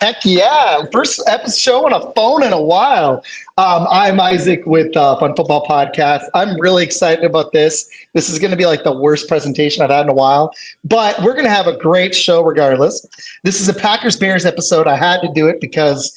Heck yeah. First episode on a phone in a while. I'm Izac with Fun Football Podcast. I'm really excited about this. This is going to be like the worst presentation I've had in a while, but we're going to have a great show regardless. This is a Packers-Bears episode. I had to do it because,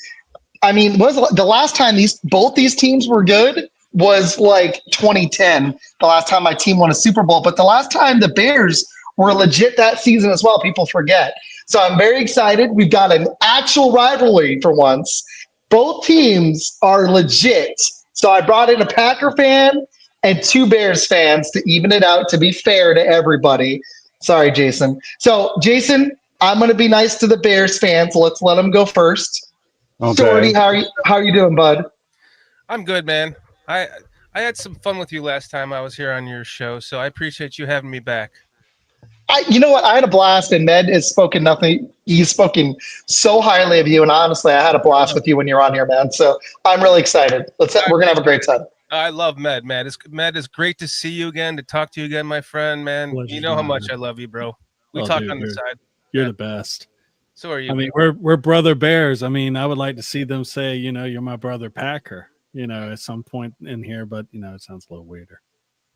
I mean, the last time both these teams were good was like 2010, the last time my team won a Super Bowl. But the last time the Bears were legit that season as well, people forget. So I'm very excited. We've got an actual rivalry for once. Both teams are legit. So I brought in a Packer fan and two Bears fans to even it out, to be fair to everybody. Sorry, Jason. So, Jason, I'm going to be nice to the Bears fans. Let's let them go first. Okay. Shorty, how are you doing, bud? I'm good, man. I had some fun with you last time I was here on your show, so I appreciate you having me back. You know what? I had a blast, and Ned has spoken nothing. He's spoken so highly of you, and honestly, I had a blast with you when you're on here, man. So I'm really excited. We're gonna have a great time. I love Med. Matt, it's great to see you again, to talk to you again, my friend, man. You know how much I love you, bro. We talk on the side. You're the best. So are you. I mean, we're brother Bears. I mean, I would like to see them say, you're my brother Packer, at some point in here, but it sounds a little weirder.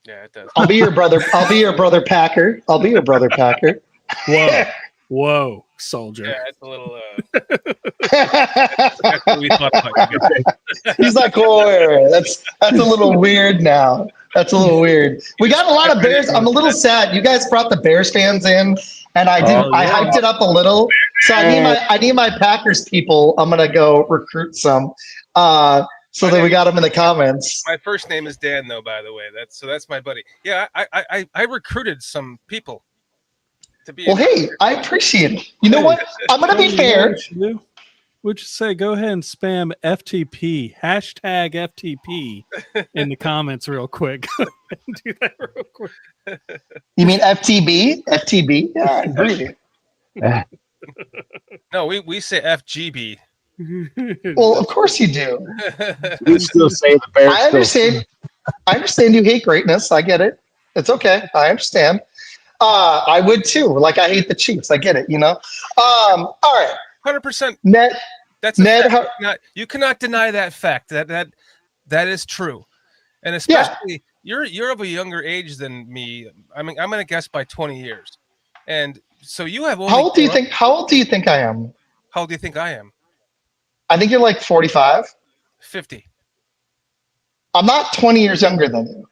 Yeah, it does. I'll be your brother. I'll be your brother Packer. I'll be your brother Packer. Whoa, soldier. Yeah, it's a little. That's what we thought about you. He's like, oh, that's a little weird now. That's a little weird. We got a lot of Bears. I'm a little sad. You guys brought the Bears fans in, and I hyped it up a little. So I need my Packers people. I'm gonna go recruit some. So that we got him in the comments. My first name is Dan, though, by the way. That's my buddy. Yeah, I recruited some people to be. Well, hey, I appreciate it. You know what? I'm gonna be fair. Would you say go ahead and spam FTP #FTP in the comments real quick? Do that real quick. You mean FTB? FTB? Yeah, I agree. No, we say FGB. Well, of course you do. We still say the Bears. I understand you hate greatness. I get it. It's okay. I understand. I would too. Like I hate the Chiefs. I get it. All right. 100%. Ned. That's Ned. You cannot deny that fact. That is true. And especially you're of a younger age than me. I mean, I'm going to guess by 20 years. And so you have. How old do you think I am? How old do you think I am? I think you're like 45. 50. I'm not 20 years younger than you.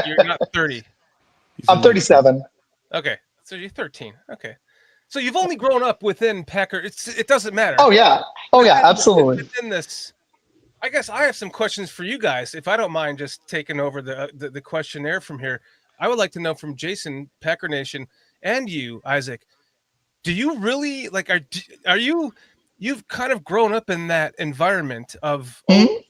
You're not 30. I'm 37. Okay. So you're 13. Okay. So you've only grown up within Packer. It doesn't matter. Oh, yeah. Absolutely. Within this, I guess I have some questions for you guys, if I don't mind just taking over the questionnaire from here. I would like to know from Jason, Packer Nation, and you, Izac, do you really, are you... You've kind of grown up in that environment of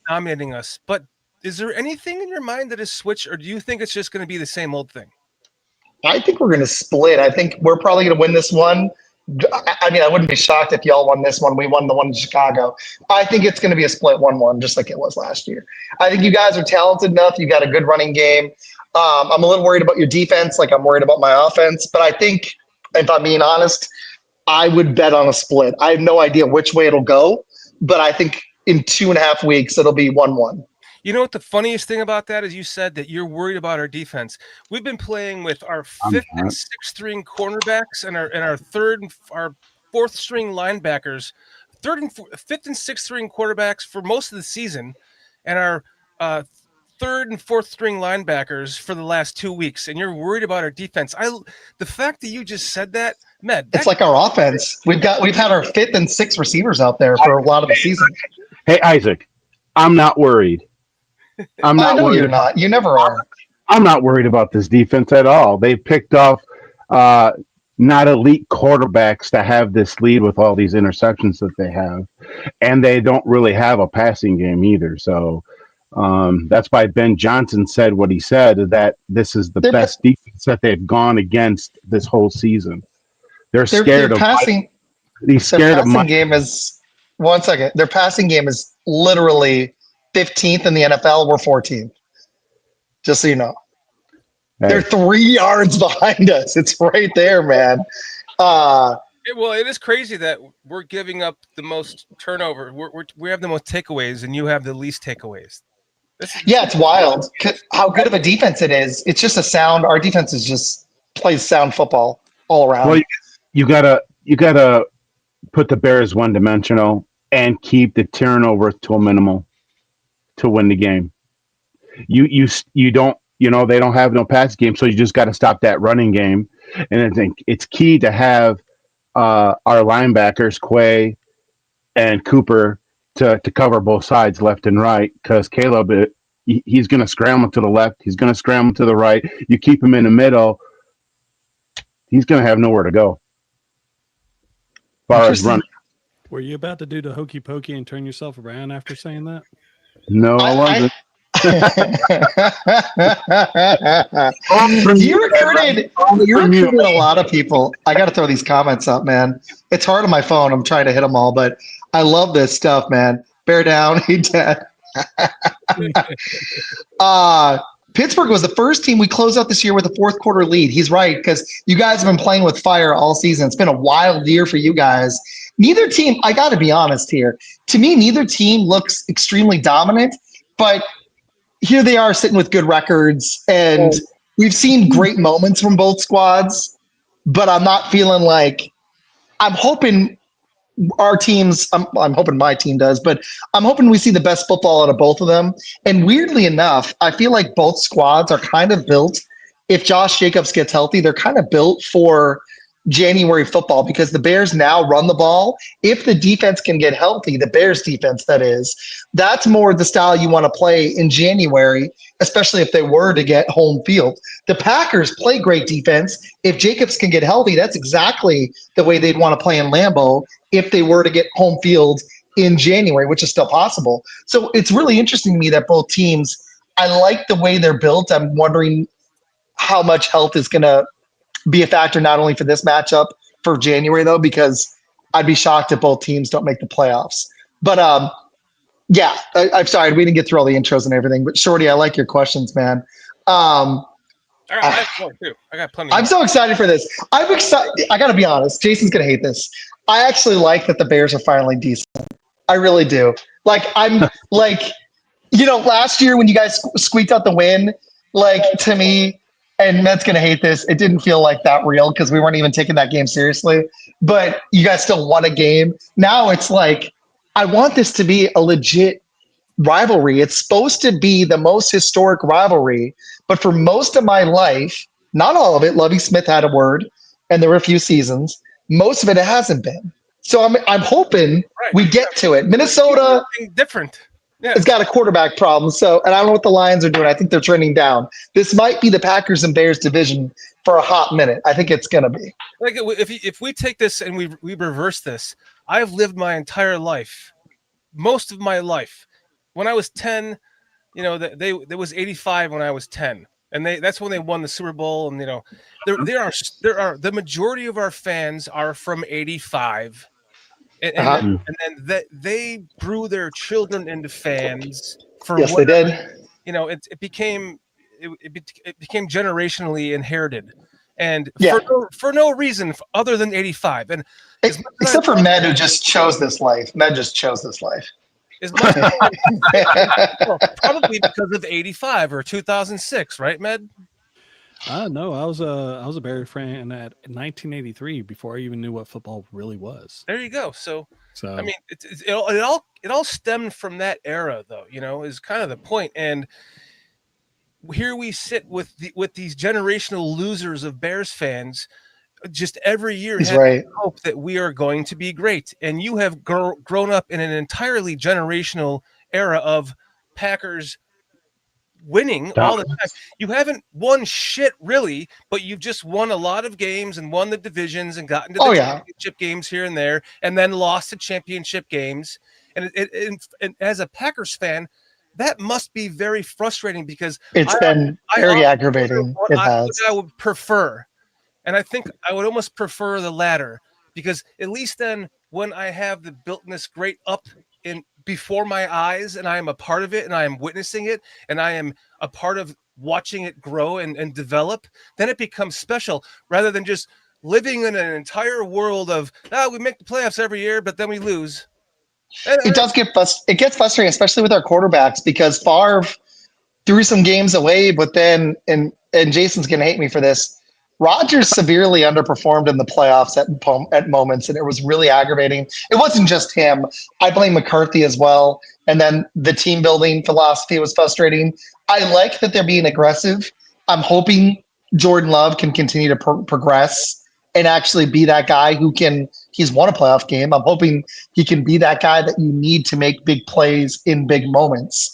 dominating us, but is there anything in your mind that has switched, or do you think it's just going to be the same old thing? I think we're going to split. I think we're probably going to win this one. I mean, I wouldn't be shocked if y'all won this one. We won the one in Chicago. I think it's going to be a split 1-1, just like it was last year. I think you guys are talented enough. You got a good running game. I'm a little worried about your defense, like I'm worried about my offense. But I think, if I'm being honest, I would bet on a split. I have no idea which way it'll go, but I think in 2.5 weeks it'll be 1-1. You know what the funniest thing about that is? You said that you're worried about our defense. We've been playing with our fifth and sixth string cornerbacks and our fourth string linebackers, fifth and sixth string quarterbacks for most of the season, and our third and fourth string linebackers for the last 2 weeks, and you're worried about our defense. The fact that you just said that, Med, it's like our offense. We've had our fifth and sixth receivers out there for a lot of the season. Hey, Izac, I'm not worried. I know you're not. You never are. I'm not worried about this defense at all. They picked off not elite quarterbacks to have this lead with all these interceptions that they have, and they don't really have a passing game either. So that's why Ben Johnson said what he said, that this is the best defense that they've gone against this whole season. They're scared of passing. He's scared of my game is 1 second. Their passing game is literally 15th in the NFL. We're 14th. Just so you know. Hey. They're 3 yards behind us. It's right there, man. Well, it is crazy that we're giving up the most turnover. We have the most takeaways, and you have the least takeaways. Yeah, it's wild how good of a defense it is. It's just a sound. Our defense is just plays sound football all Well, around. you gotta put the Bears one dimensional and keep the turnover to a minimal to win the game. You don't they don't have no pass game, so you just got to stop that running game. And I think it's key to have our linebackers Quay and Cooper to cover both sides, left and right, because Caleb he's going to scramble to the left, he's going to scramble to the right. You keep him in the middle, he's going to have nowhere to go. As far as running. Were you about to do the hokey pokey and turn yourself around after saying that? No, I wasn't. You recruited a lot of people. I got to throw these comments up, man. It's hard on my phone. I'm trying to hit them all, but I love this stuff, man. Bear down, he dead. Pittsburgh was the first team we closed out this year with a fourth quarter lead. He's right, because you guys have been playing with fire all season. It's been a wild year for you guys. Neither team, I got to be honest here, to me, neither team looks extremely dominant, but here they are sitting with good records, and we've seen great moments from both squads, but I'm not feeling like I'm hoping our teams, I'm hoping my team does, but I'm hoping we see the best football out of both of them. And weirdly enough, I feel like both squads are kind of built. If Josh Jacobs gets healthy, they're kind of built for January football, because the Bears now run the ball. If the defense can get healthy, the Bears defense, that is, that's more the style you want to play in January, especially if they were to get home field. The Packers play great defense. If Jacobs can get healthy, that's exactly the way they'd want to play in Lambeau if they were to get home field in January, which is still possible. So it's really interesting to me that both teams, I like the way they're built. I'm wondering how much health is going to be a factor, not only for this matchup for January, though, because I'd be shocked if both teams don't make the playoffs. But yeah, I'm sorry, we didn't get through all the intros and everything. But Shorty, I like your questions, man. I got more too. I got plenty. I'm so excited for this. I'm excited. I got to be honest. Jason's gonna hate this. I actually like that the Bears are finally decent. I really do. Like, I'm like, last year when you guys squeaked out the win, like, to me, and Med's going to hate this, it didn't feel like that real because we weren't even taking that game seriously. But you guys still won a game. Now it's like, I want this to be a legit rivalry. It's supposed to be the most historic rivalry. But for most of my life, not all of it, Lovie Smith had a word, and there were a few seasons. Most of it hasn't been. So I'm hoping we get to it. Minnesota different. Yeah. Has got a quarterback problem. So, and I don't know what the Lions are doing. I think they're trending down. This might be the Packers and Bears division for a hot minute. I think it's going to be. Like, if we take this and we reverse this, I've lived my entire life, most of my life. When I was 10, there was 85 when I was 10. And that's when they won the Super Bowl. And, there are the majority of our fans are from 85. And then they grew their children into fans. Yes, they did. It became generationally inherited, and for no reason other than 85. And except for Med, who just chose this life. Med just chose this life. Probably because of 85 or 2006, right, Med? No, I was a Bears fan at 1983 before I even knew what football really was. There you go. So I mean, it all stemmed from that era, though. Is kind of the point. And here we sit with these generational losers of Bears fans. Just every year, hope that we are going to be great. And you have grown up in an entirely generational era of Packers winning all the time. You haven't won shit really, but you've just won a lot of games and won the divisions and gotten to the championship games here and there, and then lost the championship games. And and as a Packers fan, that must be very frustrating, because it's been very aggravating. I would prefer, and I think I would almost prefer the latter, because at least then when I have the builtness great up in before my eyes, and I am a part of it, and I am witnessing it, and I am a part of watching it grow and develop, then it becomes special, rather than just living in an entire world of we make the playoffs every year, but then we lose. It does it gets frustrating, especially with our quarterbacks, because Favre threw some games away, but then and Jason's gonna hate me for this. Rodgers severely underperformed in the playoffs at moments, and it was really aggravating. It wasn't just him. I blame McCarthy as well. And then the team building philosophy was frustrating. I like that they're being aggressive. I'm hoping Jordan Love can continue to progress and actually be that guy who can. He's won a playoff game. I'm hoping he can be that guy that you need to make big plays in big moments.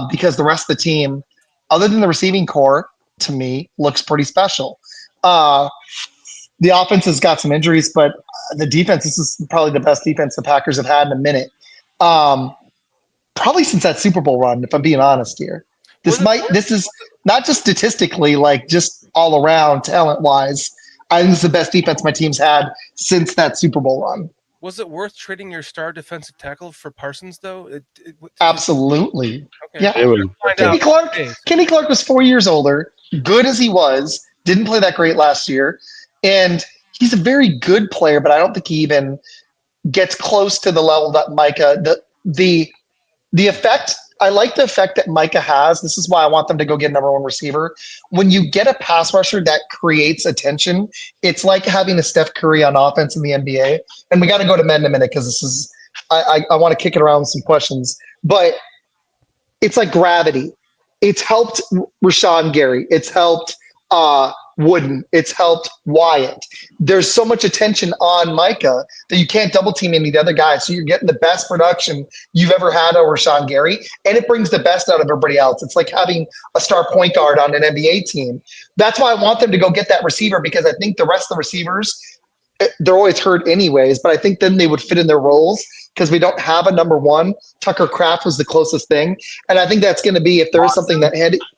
Because the rest of the team, other than the receiving core, to me, looks pretty special. The offense has got some injuries, but the defense, this is probably the best defense the Packers have had in a minute. Probably since that Super Bowl run, if I'm being honest here. This is not just statistically, like just all around talent wise. I think it's the best defense my team's had since that Super Bowl run. Was it worth trading your star defensive tackle for Parsons, though? Absolutely. Okay. Yeah. It was, Kenny Clark was 4 years older, good as he was, didn't play that great last year. And he's a very good player, but I don't think he even gets close to the level that Micah, the effect. I like the effect that Micah has. This is why I want them to go get number one receiver. When you get a pass rusher that creates attention, it's like having a Steph Curry on offense in the NBA. And we got to go to men in a minute because this is, I want to kick it around with some questions. But it's like gravity. It's helped Rashawn Gary. It's helped Wooden. It's helped Wyatt. There's so much attention on Micah that you can't double team any of the other guys. So you're getting the best production you've ever had over Rashawn Gary, and it brings the best out of everybody else. It's like having a star point guard on an NBA team. That's why I want them to go get that receiver, because I think the rest of the receivers, they're always hurt anyways, but I think then they would fit in their roles because we don't have a number one. Tucker Kraft was the closest thing. And I think that's going to be, if there is something that had –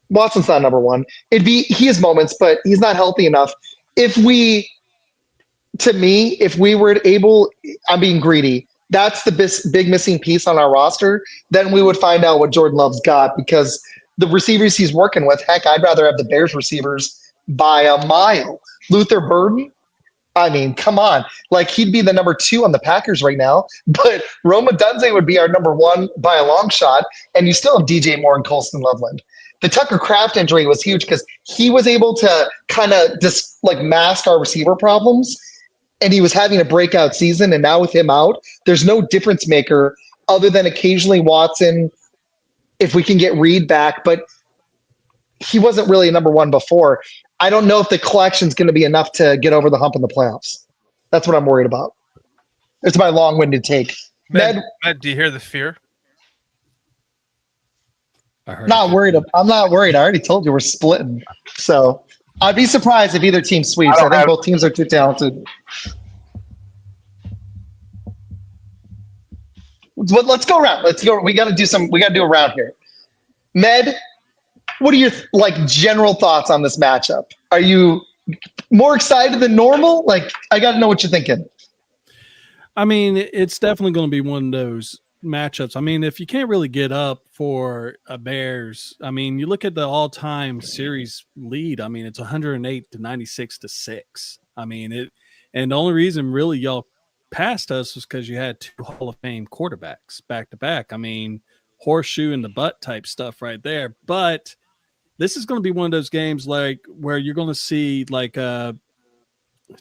Watson's not number one. He has moments, but he's not healthy enough. If we were able, I'm being greedy, that's the big missing piece on our roster, then we would find out what Jordan Love's got, because the receivers he's working with, heck, I'd rather have the Bears receivers by a mile. Luther Burden, I mean, come on. Like, he'd be the number 2 on the Packers right now, but Roma Dunze would be our number 1 by a long shot, and you still have DJ Moore and Colston Loveland. The Tucker Kraft injury was huge because he was able to kind of just like mask our receiver problems, and he was having a breakout season. And now with him out, there's no difference maker other than occasionally Watson, if we can get Reed back, but he wasn't really a number 1 before. I don't know if the collection's going to be enough to get over the hump in the playoffs. That's what I'm worried about. It's my long-winded take. Med, do you hear the fear? I'm not worried. I already told you we're splitting. So I'd be surprised if either team sweeps. I think both teams are too talented. But let's go around. Let's go. We got to do a round here. Med, what are your general thoughts on this matchup? Are you more excited than normal? I got to know what you're thinking. I mean, it's definitely going to be one of those matchups. I mean, if you can't really get up for a Bears, I mean, you look at the all-time series lead. I mean, it's 108 to 96 to 6. I mean, and the only reason really y'all passed us was because you had 2 Hall of Fame quarterbacks back to back. I mean, horseshoe in the butt type stuff right there. But this is going to be one of those games where you're going to see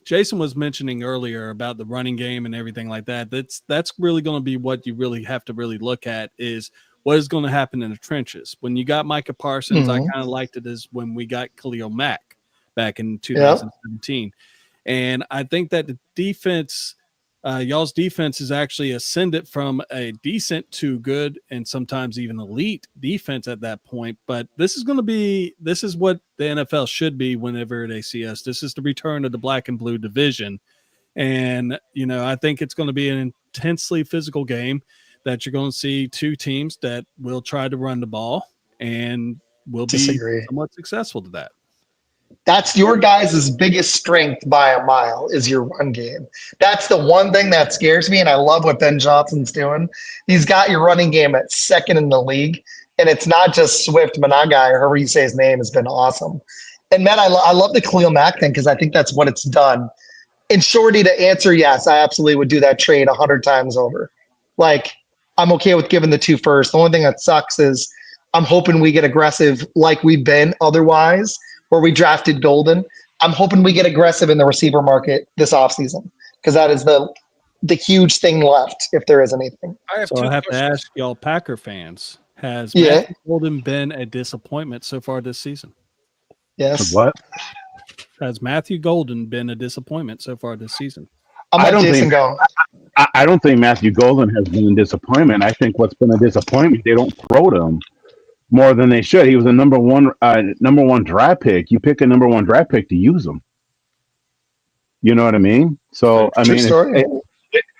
Jason was mentioning earlier about the running game and everything like that. That's really going to be what you really have to really look at, is what is going to happen in the trenches. When you got Micah Parsons, I kind of liked it as when we got Khalil Mack back in 2017. And I think that the defense, y'all's defense is actually ascended from a decent to good and sometimes even elite defense at that point. But this is what the NFL should be whenever they see us. This is the return of the black and blue division. And, I think it's going to be an intensely physical game that you're going to see 2 teams that will try to run the ball and will be somewhat successful to that. That's your guys' biggest strength by a mile, is your run game. That's the one thing that scares me, and I love what Ben Johnson's doing. He's got your running game at 2nd in the league, and it's not just Swift. Managai, or however you say his name, has been awesome. And Matt, I love the Khalil Mack thing because I think that's what it's done. And Shorty, to answer, yes, I absolutely would do that trade 100 times over. Like, I'm okay with giving the 2 first. The only thing that sucks is I'm hoping we get aggressive like we've been otherwise, where we drafted Golden. I'm hoping we get aggressive in the receiver market this offseason because that is the huge thing left, if there is anything. I have to ask y'all, Packer fans, has Yeah. Matthew Golden been a disappointment so far this season? Yes. What? Has Matthew Golden been a disappointment so far this season? I don't think Matthew Golden has been a disappointment. I think what's been a disappointment, they don't throw to him more than they should. He was a number one draft pick. You pick a number 1 draft pick to use him. You know what I mean? So I mean,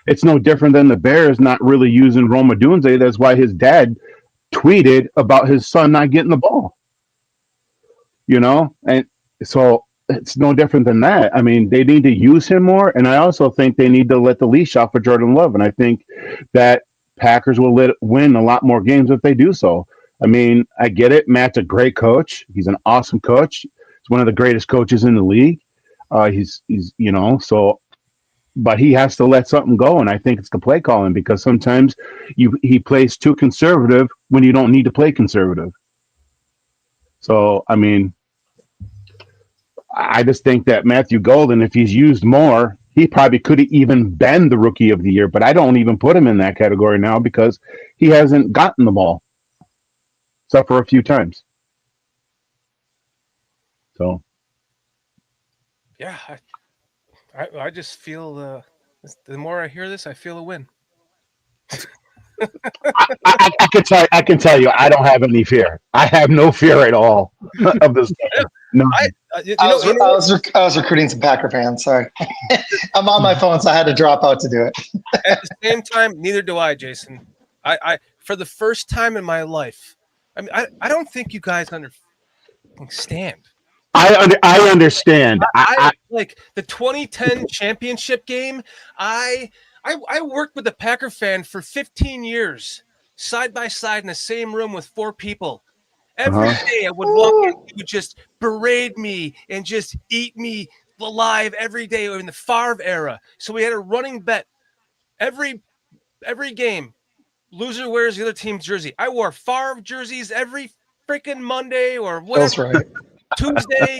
it's no different than the Bears not really using Rome Odunze. That's why his dad tweeted about his son not getting the ball. You know, and so it's no different than that. I mean, they need to use him more, and I also think they need to let the leash off for Jordan Love, and I think that Packers will win a lot more games if they do so. I mean, I get it. Matt's a great coach. He's an awesome coach. He's one of the greatest coaches in the league. He's but he has to let something go, and I think it's the play calling because sometimes he plays too conservative when you don't need to play conservative. So, I mean, I just think that Matthew Golden, if he's used more, he probably could have even been the rookie of the year, but I don't even put him in that category now because he hasn't gotten the ball except for a few times. So, yeah, I just feel the more I hear this, I feel a win. I can tell you, I don't have any fear. I have no fear at all of this game. No. I was recruiting some Packer fans. Sorry, I'm on my phone, so I had to drop out to do it. At the same time, neither do I, Jason. I for the first time in my life, I mean, I don't think you guys understand. I understand. I like the 2010 championship game. I worked with a Packer fan for 15 years, side by side in the same room with 4 people. Every day I would walk in, he would just berate me and just eat me alive every day in the Favre era. So we had a running bet every game. Loser wears the other team's jersey. I wore Favre jerseys every freaking Monday or whatever. That's right. Tuesday.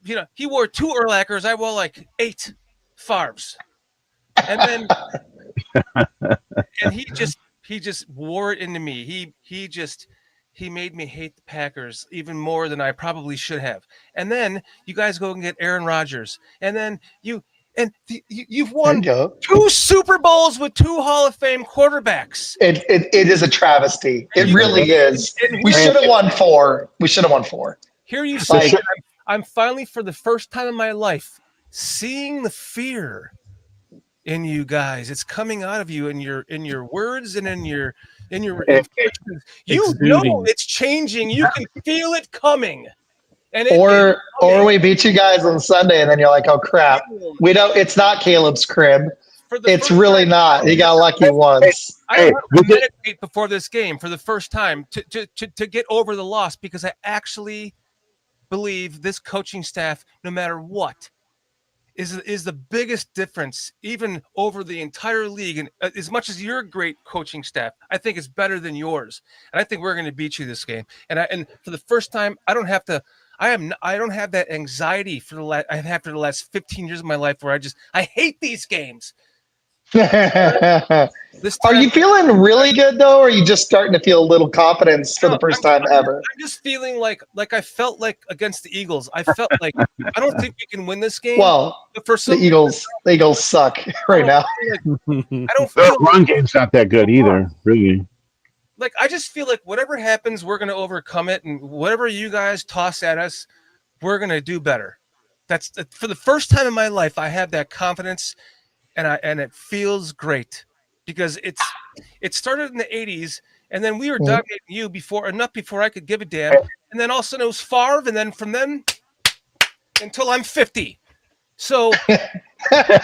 You know, he wore 2 Urlachers. I wore like 8 Favres. And then and he just wore it into me. He made me hate the Packers even more than I probably should have. And then you guys go and get Aaron Rodgers. And then you've won 2 Super Bowls with 2 Hall of Fame quarterbacks. It is a travesty. It really is. We should have won 4. Here you say, I'm finally, for the first time in my life, seeing the fear in you guys. It's coming out of you in your words and in your inflections. You know it's changing. You can feel it coming. And or we beat you guys on Sunday, and then you're like, oh crap, we don't. It's not Caleb's crib. It's really not. He got lucky once. I had to meditate before this game for the first time to get over the loss because I actually believe this coaching staff, no matter what, is the biggest difference, even over the entire league. And as much as you're a great coaching staff, I think it's better than yours. And I think we're going to beat you this game. And for the first time, I don't have that anxiety after the last 15 years of my life where I hate these games. Are you feeling really good though, or are you just starting to feel a little confidence for the first time ever? I'm just feeling like I felt like against the Eagles. I felt like I don't think we can win this game. Well, but for some the Eagles suck right now. I don't feel the run game's not that good either, really. Like I just feel like whatever happens, we're going to overcome it, and whatever you guys toss at us, we're going to do better. That's for the first time in my life. I have that confidence. And it feels great because it started in the 80s, and then we were dominating you before I could give a damn, and then all of a sudden it was Favre, and then from then until I'm 50. So that's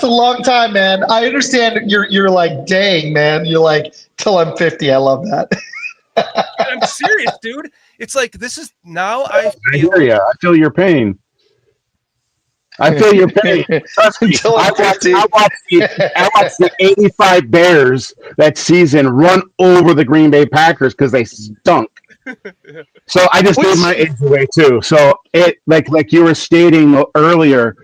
a long time, man. I understand you're like, dang, man. You're like, till I'm 50. I love that. I'm serious, dude. It's like this is now. I hear you. I feel your pain. I feel your pain. Trust me. I watched the 85 Bears that season run over the Green Bay Packers because they stunk. So I just gave my age away too. So it like you were stating earlier,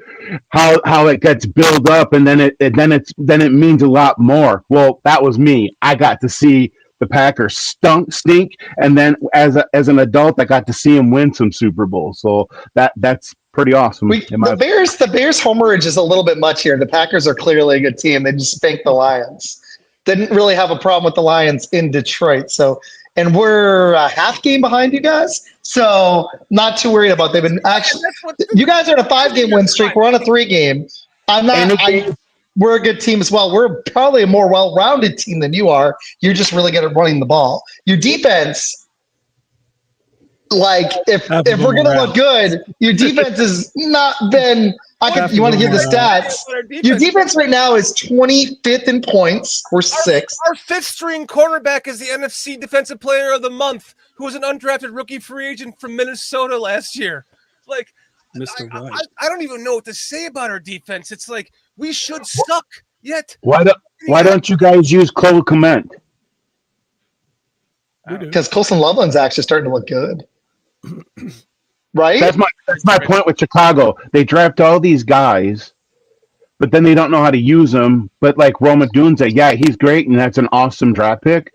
how it gets built up and then it means a lot more. Well, that was me. I got to see the Packers stink, and then as an adult, I got to see him win some Super Bowls. So that's pretty awesome. The Bears homerage is a little bit much here. The Packers are clearly a good team. They just spanked the Lions. Didn't really have a problem with the Lions in Detroit. So, and we're a half game behind you guys. So not too worried about. They've been actually. You guys are on a 5-game win streak. We're on a 3-game. We're a good team as well. We're probably a more well-rounded team than you are. You're just really good at running the ball. Your defense, like if we're gonna look good, your defense has not been. You want to hear the stats? Your defense right now is 25th in points. We're 6th. Our 5th-string cornerback is the NFC Defensive Player of the Month, who was an undrafted rookie free agent from Minnesota last year. Like, Mr. White. I don't even know what to say about our defense. It's like we should suck yet. Why don't you guys use Cole Komet? Because Colson Loveland's actually starting to look good. Right? That's my point with Chicago. They draft all these guys, but then they don't know how to use them. But like Roma Dunza, yeah, he's great, and that's an awesome draft pick.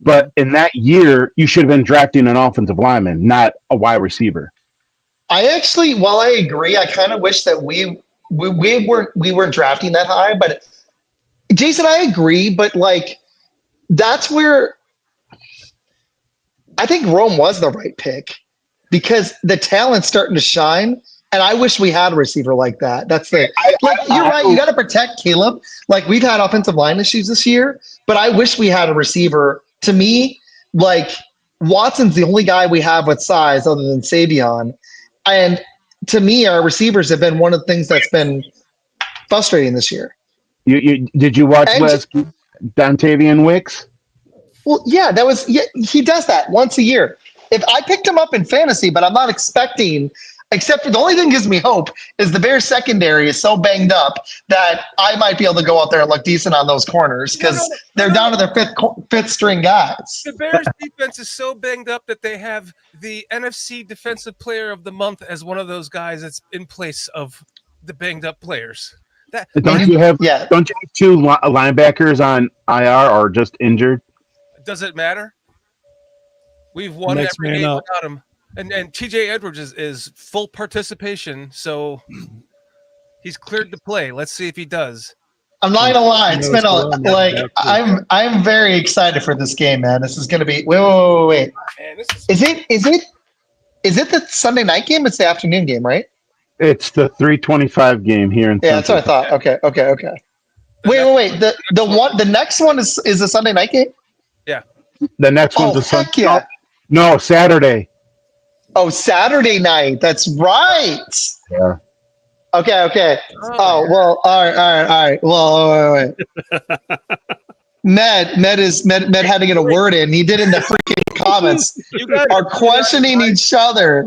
But in that year, you should have been drafting an offensive lineman, not a wide receiver. While I agree, I kind of wish that we weren't drafting that high. But Jason, I agree. But like, that's where I think Rome was the right pick. Because the talent's starting to shine, and I wish we had a receiver like that. That's it. You're right. You got to protect Caleb. Like, we've had offensive line issues this year, but I wish we had a receiver. To me, like, Watson's the only guy we have with size other than Savion. And to me, our receivers have been one of the things that's been frustrating this year. Did you watch Dontavian Wicks? Well, yeah, he does that once a year. If I picked him up in fantasy, but I'm not expecting, except for the only thing that gives me hope is the Bears secondary is so banged up that I might be able to go out there and look decent on those corners because they're down to their fifth string guys. The Bears defense is so banged up that they have the NFC Defensive Player of the Month as one of those guys that's in place of the banged up players. Don't you have 2 linebackers on IR or just injured? Does it matter? We've won every game without him. And TJ Edwards is full participation, so he's cleared to play. Let's see if he does. I'm not gonna lie. It's been I'm very excited for this game, man. This is gonna be wait. Man, is it the Sunday night game? It's the afternoon game, right? It's the 3:25 game here in that's what I thought. Okay. Wait. The next one is the Sunday night game? Yeah. The next one's a Sunday. Yeah. No, Saturday. Oh, Saturday night. That's right. Yeah. Okay. Oh, well, all right. Well, wait. Med had to get a word in. He did in the freaking comments. You guys are questioning each other.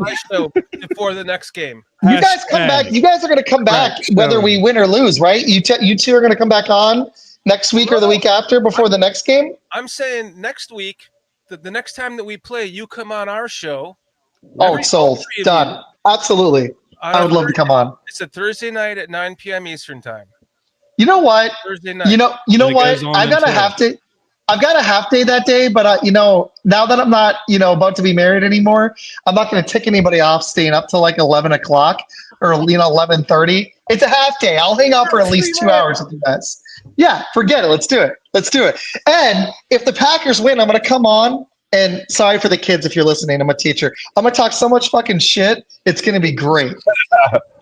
Before the next game. You guys come back. You guys are going to come back whether we win or lose, right? You two are going to come back on next week or the week after before the next game? I'm saying next week. The next time that we play, you come on our show. Oh, it's sold. Done. Absolutely. I would love to come on. It's a Thursday night at 9 p.m. Eastern time. You know what? Thursday night. You know what? I've got a half day that day, but now that I'm not, about to be married anymore, I'm not going to tick anybody off staying up till like 11 o'clock or 11:30. It's a half day. I'll hang out for at least 2 hours with you guys. Yeah, forget it. Let's do it. And if the Packers win, I'm going to come on. And sorry for the kids if you're listening. I'm a teacher. I'm going to talk so much fucking shit. It's going to be great.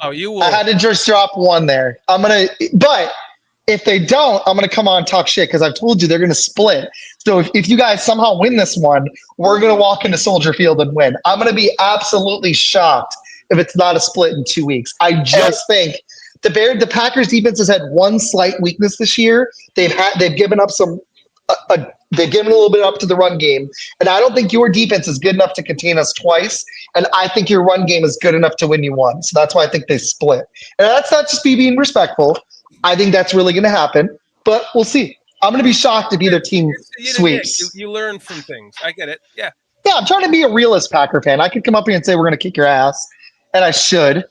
Oh, you will. I had to just drop one there. But if they don't, I'm going to come on and talk shit because I've told you they're going to split. So if you guys somehow win this one, we're going to walk into Soldier Field and win. I'm going to be absolutely shocked if it's not a split in 2 weeks. I just think the Packers defense has had one slight weakness this year. They've given up some they've given a little bit up to the run game, and I don't think your defense is good enough to contain us twice. And I think your run game is good enough to win you one. So that's why I think they split. And that's not just me being respectful. I think that's really going to happen, but we'll see. I'm going to be shocked if either team sweeps. You learn from things. I get it. Yeah. Yeah, I'm trying to be a realist Packer fan. I could come up here and say we're going to kick your ass, and I should,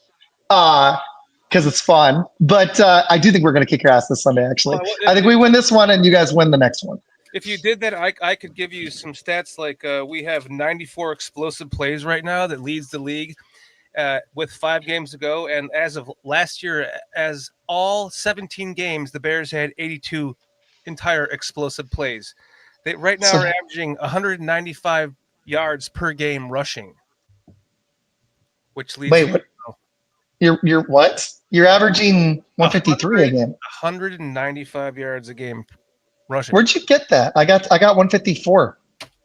because it's fun. But I do think we're going to kick your ass this Sunday, actually. I think we win this one, and you guys win the next one. If you did that, I could give you some stats like we have 94 explosive plays right now that leads the league with 5 games to go. And as of last year, as all 17 games, the Bears had 82 entire explosive plays. They right now are averaging 195 yards per game rushing, which leads. Wait, what? You're what? You're averaging 153 a game. 195 yards a game rushing. Where'd you get that? I got 154.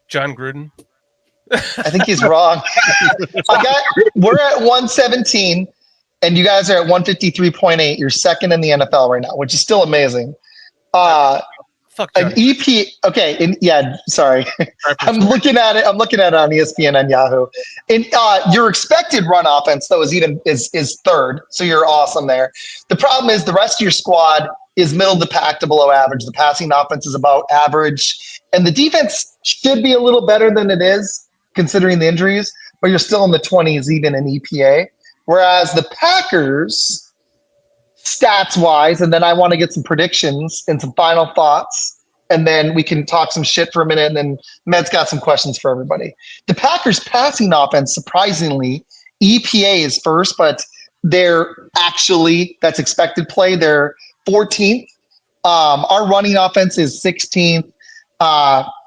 John Gruden. I think he's wrong. We're at 117, and you guys are at 153.8. You're second in the NFL right now, which is still amazing. Fuck an EP. Okay, sorry. I'm looking at it on ESPN and Yahoo. And your expected run offense though is third, so you're awesome there. The problem is the rest of your squad is middle of the pack to below average. The passing offense is about average, and the defense should be a little better than it is considering the injuries, but you're still in the 20s even in EPA. Whereas the Packers, stats wise, and then I want to get some predictions and some final thoughts, and then we can talk some shit for a minute, and then Med's got some questions for everybody. The Packers passing offense, surprisingly, EPA is first, but that's expected play, they're 14th. Our running offense is 16th,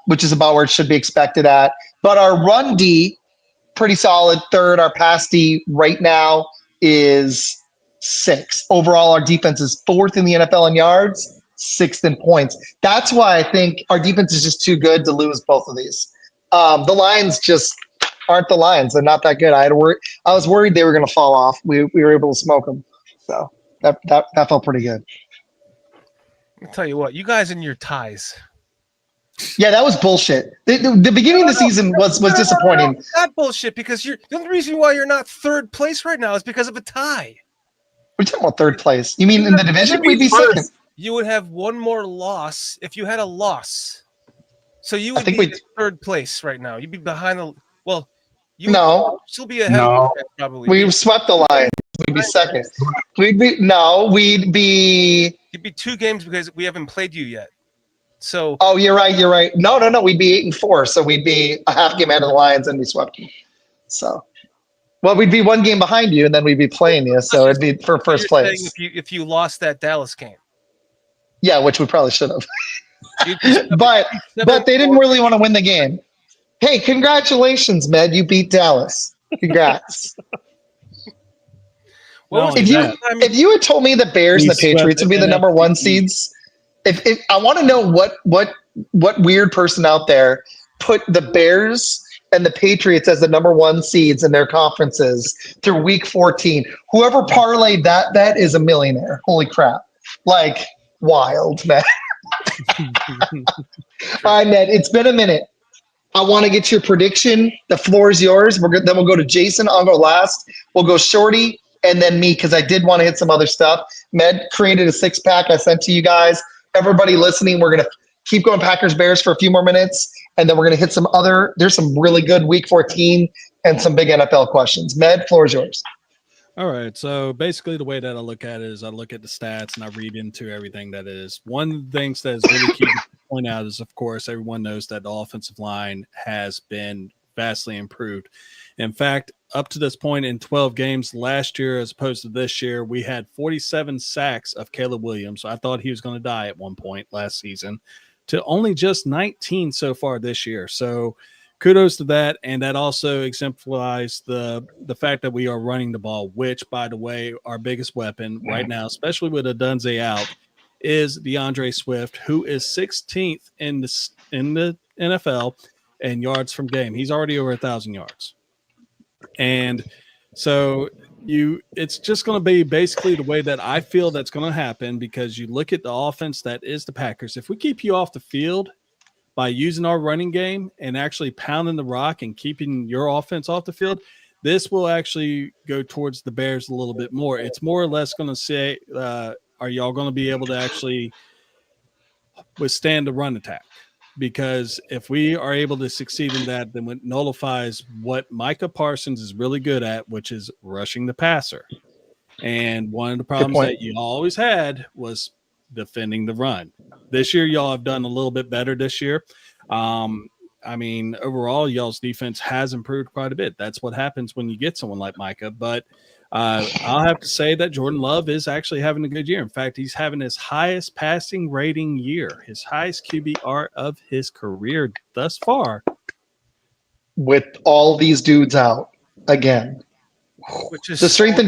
which is about where it should be expected at. But our run D, pretty solid, third. Our pass D right now is 6th. Overall, our defense is 4th in the NFL in yards, 6th in points. That's why I think our defense is just too good to lose both of these. The Lions just aren't the Lions. They're not that good. I was worried they were going to fall off. We were able to smoke them. So that felt pretty good. I'll tell you what, you guys and your ties. Yeah, that was bullshit. The beginning of the season was disappointing. No, not bullshit, because the only reason why you're not third place right now is because of a tie. We're talking about third place. You mean in the division? We'd be second. You would have one more loss if you had a loss. So you would be third place right now. You'd be behind the – well, you would still be ahead of the probably. We swept the Lions. We'd be second. We'd be – You'd be 2 games because we haven't played you yet. So. Oh, you're right. No. We'd be 8-4, so we'd be a half game ahead of the Lions, and we swept them. So, well, we'd be 1 game behind you, and then we'd be playing you. So it'd be for first place. If you lost that Dallas game. Yeah, which we probably should have. but they didn't really want to win the game. Hey, congratulations, Med! You beat Dallas. Congrats. If you had told me the Bears and the Patriots would be the number 1 seeds. If I want to know what weird person out there put the Bears and the Patriots as the number 1 seeds in their conferences through week 14. Whoever parlayed that bet is a millionaire. Holy crap. Like, wild, man. All right, Ned, it's been a minute. I want to get your prediction. The floor is yours. Then we'll go to Jason. I'll go last. We'll go Shorty and then me, because I did want to hit some other stuff. Med created a 6-pack I sent to you guys. Everybody listening, we're going to keep going Packers Bears for a few more minutes, and then we're going to hit some other. There's some really good week 14 and some big NFL questions. Med, floor is yours. All right. So basically the way that I look at it is I look at the stats and I read into everything that is. One of the things that is really key to point out is, of course, everyone knows that the offensive line has been vastly improved. In fact, up to this point in 12 games last year, as opposed to this year, we had 47 sacks of Caleb Williams. So I thought he was going to die at one point last season, to only just 19 so far this year. So kudos to that. And that also exemplifies the fact that we are running the ball, which, by the way, our biggest weapon right now, especially with Adunze out, is DeAndre Swift, who is 16th in the NFL in yards from game. He's already over 1,000 yards. And so it's just going to be basically the way that I feel that's going to happen, because you look at the offense that is the Packers. If we keep you off the field, by using our running game and actually pounding the rock and keeping your offense off the field, this will actually go towards the Bears a little bit more. It's more or less going to say, are y'all going to be able to actually withstand the run attack? Because if we are able to succeed in that, then it nullifies what Micah Parsons is really good at, which is rushing the passer. And one of the problems that you always had was defending the run. This year, y'all have done a little bit better this year. Overall, y'all's defense has improved quite a bit. That's what happens when you get someone like Micah. But I'll have to say that Jordan Love is actually having a good year. In fact, he's having his highest passing rating year, his highest QBR of his career thus far. With all these dudes out again. Which is the strength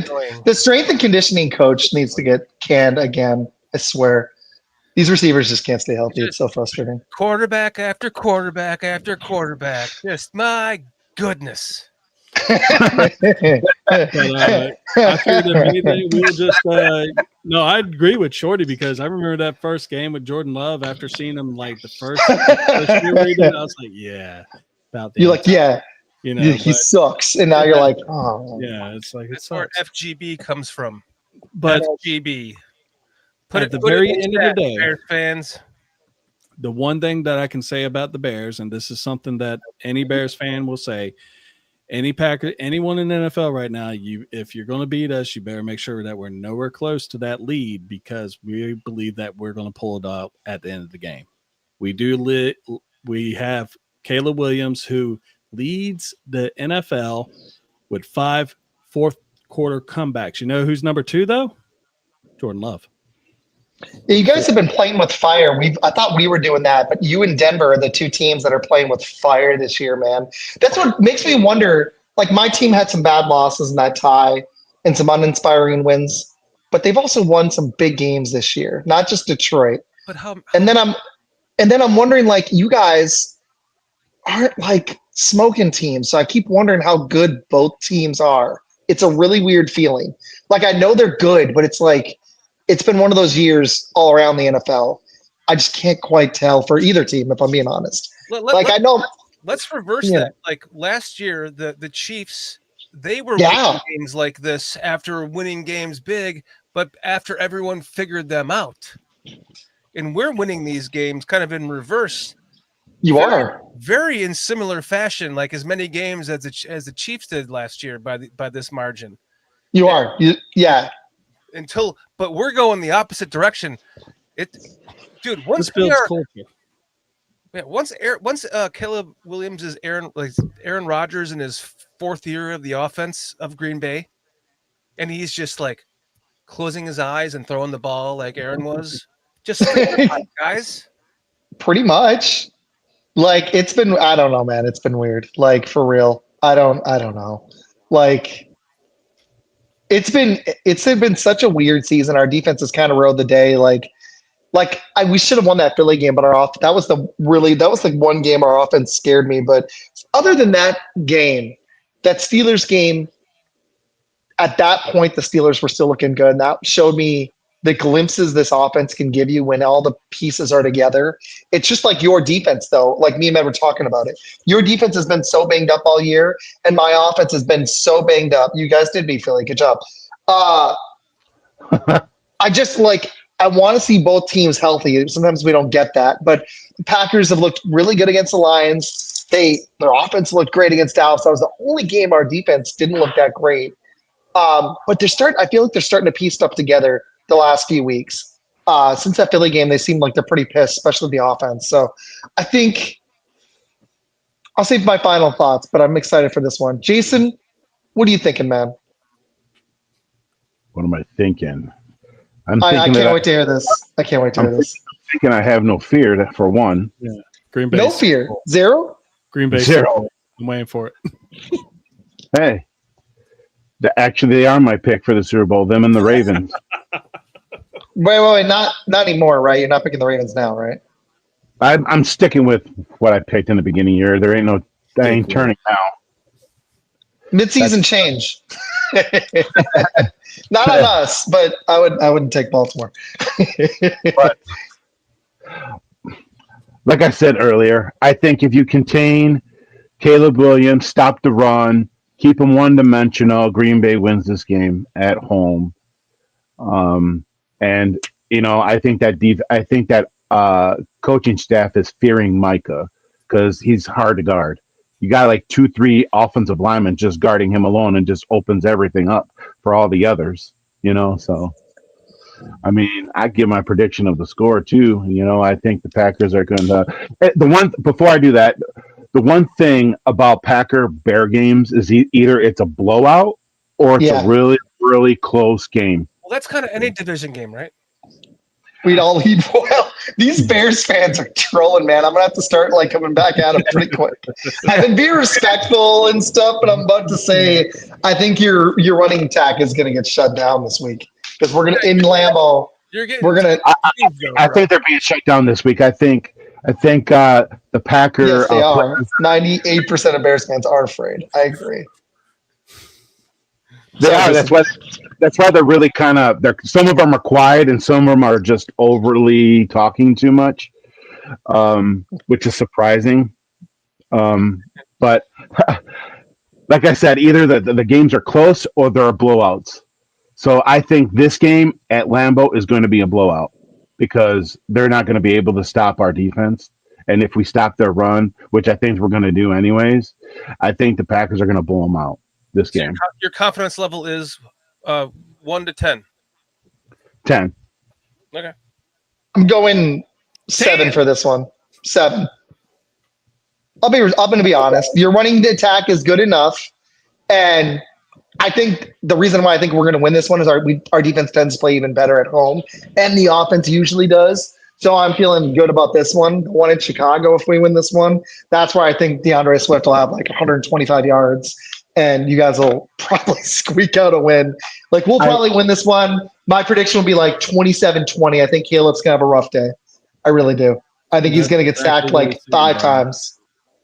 and conditioning coach needs to get canned again. I swear. These receivers just can't stay healthy. It's so frustrating. Quarterback after quarterback after quarterback. Just my goodness. I figured that maybe we'll just no, I agree with Shorty because I remember that first game with Jordan Love after seeing him like the first year rated, I was like, yeah, about the you're like, yeah, you know, he sucks, and now you're like, oh, yeah, it's like that's where FGB comes from. But FGB. At the very end of the day, Bears fans. The one thing that I can say about the Bears, and this is something that any Bears fan will say, anyone in the NFL right now, if you're going to beat us, you better make sure that we're nowhere close to that lead because we believe that we're going to pull it out at the end of the game. We have Caleb Williams, who leads the NFL with 5 fourth-quarter comebacks. You know who's number 2, though? Jordan Love. Yeah, you guys have been playing with fire. I thought we were doing that, but you and Denver are the 2 teams that are playing with fire this year, man. That's what makes me wonder. Like, my team had some bad losses in that tie and some uninspiring wins, but they've also won some big games this year, not just Detroit. But and then I'm wondering, like, you guys aren't like smoking teams, so I keep wondering how good both teams are. It's a really weird feeling. Like, I know they're good, but it's like, it's been one of those years all around the NFL. I just can't quite tell for either team, if I'm being honest. I know. Let's reverse that. Like last year, the Chiefs, they were winning games like this after winning games big, but after everyone figured them out. And we're winning these games kind of in reverse. You are very in similar fashion, like as many games as the Chiefs did last year by this margin. You are, yeah. But we're going the opposite direction. Once Caleb Williams is Aaron Rodgers in his 4th year of the offense of Green Bay, and he's just like closing his eyes and throwing the ball like Aaron was. Just guys. Pretty much. Like, it's been, I don't know, man. It's been weird. Like, for real. I don't know. Like, it's been such a weird season. Our defense has kind of rode the day. We should have won that Philly game, but that was the one game our offense scared me. But other than that game, that Steelers game, at that point, the Steelers were still looking good. And that showed me the glimpses this offense can give you when all the pieces are together. It's just like your defense, though. Like me and Ed were talking about it. Your defense has been so banged up all year, and my offense has been so banged up. You guys did beat Philly. Good job. I want to see both teams healthy. Sometimes we don't get that, but the Packers have looked really good against the Lions. Their offense looked great against Dallas. That was the only game our defense didn't look that great. But I feel like they're starting to piece stuff together the last few weeks. Since that Philly game, they seem like they're pretty pissed, especially the offense. So I think I'll save my final thoughts, but I'm excited for this one. Jason, what are you thinking, man? What am I thinking? I can't wait to hear this. I can't wait to hear this. I'm thinking I have no fear, for one. Yeah. Green Bay. No fear. 0? Green Bay. 0. I'm waiting for it. Hey. Actually, they are my pick for the Super Bowl, them and the Ravens. Wait, not anymore, right? You're not picking the Ravens now, right? I'm sticking with what I picked in the beginning of the year. I ain't turning now. Mid-season change. Not on us, but I wouldn't take Baltimore. But like I said earlier, I think if you contain Caleb Williams, stop the run, keep him one-dimensional, Green Bay wins this game at home. And I think that coaching staff is fearing Micah because he's hard to guard. You got like 2-3 offensive linemen just guarding him alone and just opens everything up for all the others. So I mean, I give my prediction of the score too. I think the Packers are going to. Before I do that, the one thing about Packer Bear games is either it's a blowout or it's a really, really close game. Well, that's kind of any division game, right? We'd all lead. Well, these Bears fans are trolling, man. I'm gonna have to start coming back at them pretty quick. I've been being respectful and stuff, but I'm about to say I think your running attack is gonna get shut down this week because we're gonna in Lambeau. I think they're being shut down this week. I think the Packers. Yes, they are. 98% of Bears fans are afraid. I agree. They are. That's why they're really kind of. Some of them are quiet, and some of them are just overly talking too much, which is surprising. But like I said, either the games are close or they're blowouts. So I think this game at Lambeau is going to be a blowout because they're not going to be able to stop our defense. And if we stop their run, which I think we're going to do anyways, I think the Packers are going to blow them out this game. Your confidence level is 1 to 10. 10. Okay. I'm going 7 for this one. 7. I'm going to be honest. Your running attack is good enough, and I think the reason why I think we're going to win this one is our defense tends to play even better at home, and the offense usually does. So I'm feeling good about this one. The one in Chicago, if we win this one, that's where I think DeAndre Swift will have 125 yards, and you guys will probably squeak out a win. We'll probably win this one. My prediction will be 27-20. I think Caleb's going to have a rough day. I really do. I think he's going to get sacked 5 times.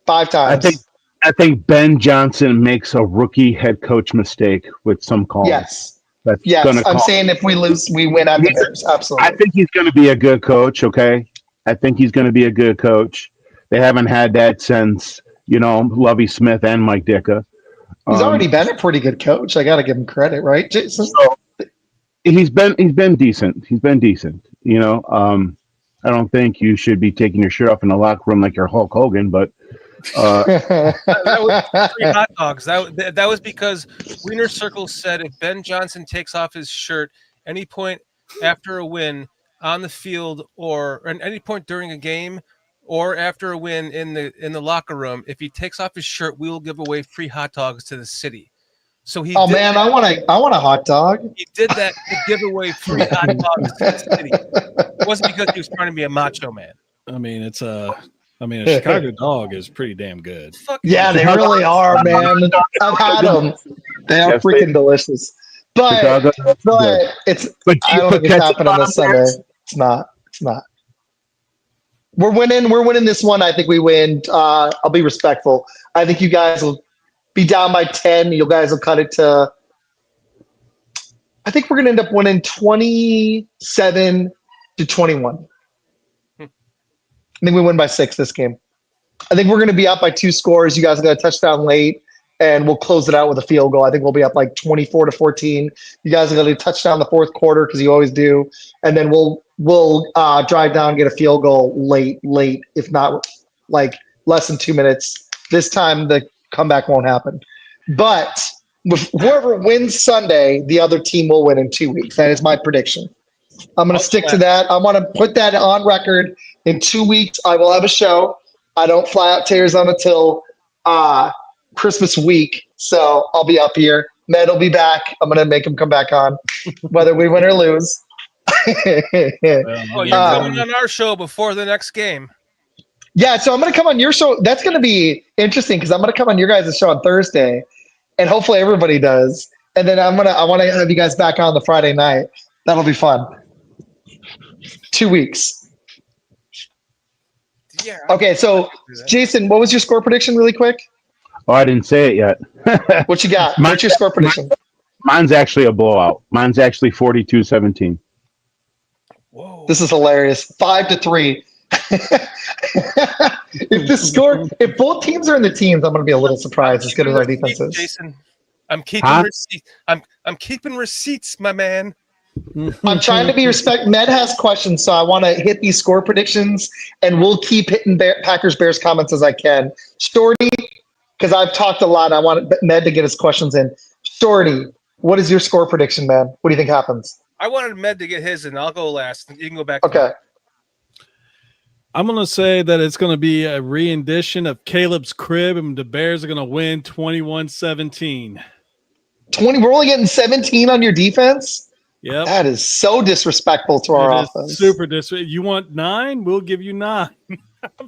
5 times. I think Ben Johnson makes a rookie head coach mistake with some calls. Yes. I'm saying if we lose, we win at the Bears. Absolutely. I think he's going to be a good coach, okay? I think he's going to be a good coach. They haven't had that since, Lovie Smith and Mike Ditka. He's already been a pretty good coach. I got to give him credit, right, Jason? So, he's been decent. He's been decent, I don't think you should be taking your shirt off in the locker room like you're Hulk Hogan, but that was 3 hot dogs. That was because Wiener Circle said if Ben Johnson takes off his shirt any point after a win on the field or at any point during a game or after a win in the locker room, if he takes off his shirt, we will give away free hot dogs to the city. So he. Oh man, I want a hot dog. He did that to give away free hot dogs to the city. It wasn't because he was trying to be a macho man. I mean, a Chicago dog is pretty damn good. Yeah, they really are, man. I've had them. They are freaking delicious. But I don't think it's happening this Sunday. It's not. We're winning this one. I think we win. I'll be respectful. I think you guys will be down by 10. You guys will cut it to. I think we're going to end up winning 27-21. I think we win by 6 this game. I think we're going to be up by 2 scores. You guys got a touchdown late, and we'll close it out with a field goal. I think we'll be up 24-14. You guys are going to touchdown the fourth quarter because you always do, and then we'll drive down and get a field goal late, if not less than 2 minutes. This time the comeback won't happen. But whoever wins Sunday, the other team will win in 2 weeks. That is my prediction. I'm going to stick to that. I want to put that on record. In 2 weeks, I will have a show. I don't fly out to Arizona till Christmas week, so I'll be up here. Med will be back. I'm going to make him come back on, whether we win or lose. You're coming on our show before the next game. Yeah, so I'm going to come on your show. That's going to be interesting because I'm going to come on your guys' show on Thursday, and hopefully everybody does. And then I want to have you guys back on the Friday night. That'll be fun. 2 weeks. Yeah. Okay, so Jason, what was your score prediction really quick? Oh, I didn't say it yet. What you got? What's your score prediction? Mine's actually a blowout. Mine's actually 42-17. Whoa. This is hilarious. 5-3. if both teams are in the teams, I'm going to be a little surprised as good as our defense is. Jason, I'm keeping receipts. I'm keeping receipts, my man. I'm trying to be respect. Med has questions, so I want to hit these score predictions, and we'll keep hitting Packers Bears comments as I can. Shorty, because I've talked a lot, I want Med to get his questions in. Shorty, what is your score prediction, man? What do you think happens? I wanted Med to get his, and I'll go last. You can go back. Okay. I'm going to say that it's going to be a rendition of Caleb's Crib, and the Bears are going to win 21-17. 20. We're only getting 17 on your defense? Yep. That is so disrespectful to our offense. Super disrespectful. You want 9? We'll give you 9.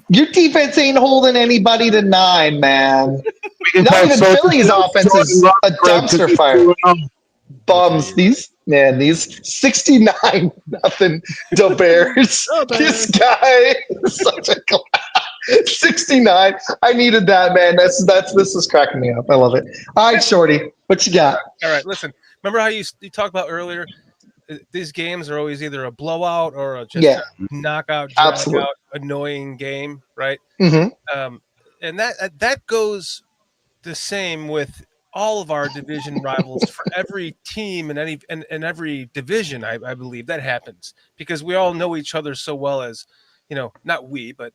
Your defense ain't holding anybody to 9, man. Not even Philly's offense is a dumpster fire. Bums. These 69-0 to Bears. This guy is such a 69. I needed that, man. This is cracking me up. I love it. All right, Shorty, what you got? All right, listen. Remember how you talked about earlier? These games are always either a blowout or a knockout, drag-out, annoying game, right? Mm-hmm. And that goes the same with all of our division rivals for every team and every division. I believe that happens because we all know each other so well as, not we, but